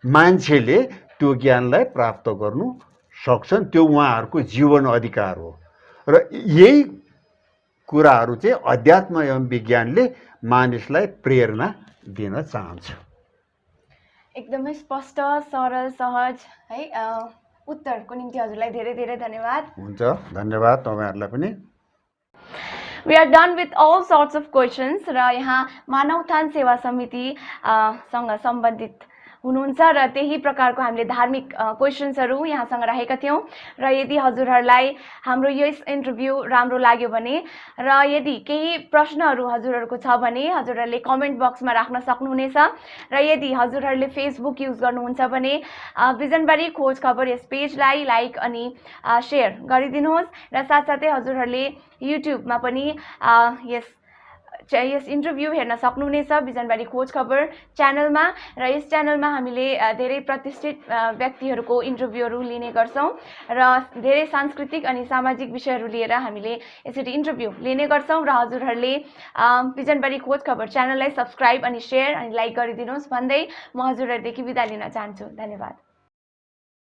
मान्छेले त्यो ज्ञानलाई प्राप्त गर्नु सक्छन्। त्यो उहाँहरूको जीवन अधिकार हो। र यही कुराहरू चाहिँ अध्यात्म एवं विज्ञानले मानिसलाई प्रेरणा दिन चाहन्छ। एकदमै स्पष्ट, सरल, सहज है उत्तरको निम्ति हजुरलाई धेरै धेरै धन्यवाद। हुन्छ, धन्यवाद तपाईँहरूलाई पनि। We are done with all sorts of questions र यहाँ मानव उत्थान सेवा समिति सँग सम्बन्धित हुनुहुन्छ र त्यही प्रकारको हामीले धार्मिक क्वेसन्सहरू यहाँसँग राखेका थियौँ र यदि हजुरहरूलाई हाम्रो यस इन्टरभ्यू राम्रो लाग्यो भने र यदि केही प्रश्नहरू हजुरहरूको छ भने हजुरहरूले कमेन्ट बक्समा राख्न सक्नुहुनेछ र यदि हजुरहरूले फेसबुक युज गर्नुहुन्छ भने बिजनबारी खोज खबर यस पेजलाई लाइक अनि सेयर गरिदिनुहोस् र साथसाथै हजुरहरूले युट्युबमा पनि यस इन्टरभ्यू हेर्न सक्नुहुनेछ बिजनबारी खोज खबर च्यानलमा र यस च्यानलमा हामीले धेरै प्रतिष्ठित व्यक्तिहरूको इन्टरभ्यूहरू लिने गर्छौँ र धेरै सांस्कृतिक अनि सामाजिक विषयहरू लिएर हामीले यसरी इन्टरभ्यू लिने गर्छौँ र हजुरहरूले बिजनबारी खोज खबर च्यानललाई सब्सक्राइब अनि सेयर अनि लाइक गरिदिनुहोस् भन्दै म हजुरहरूदेखि बिदा लिन चाहन्छु। धन्यवाद।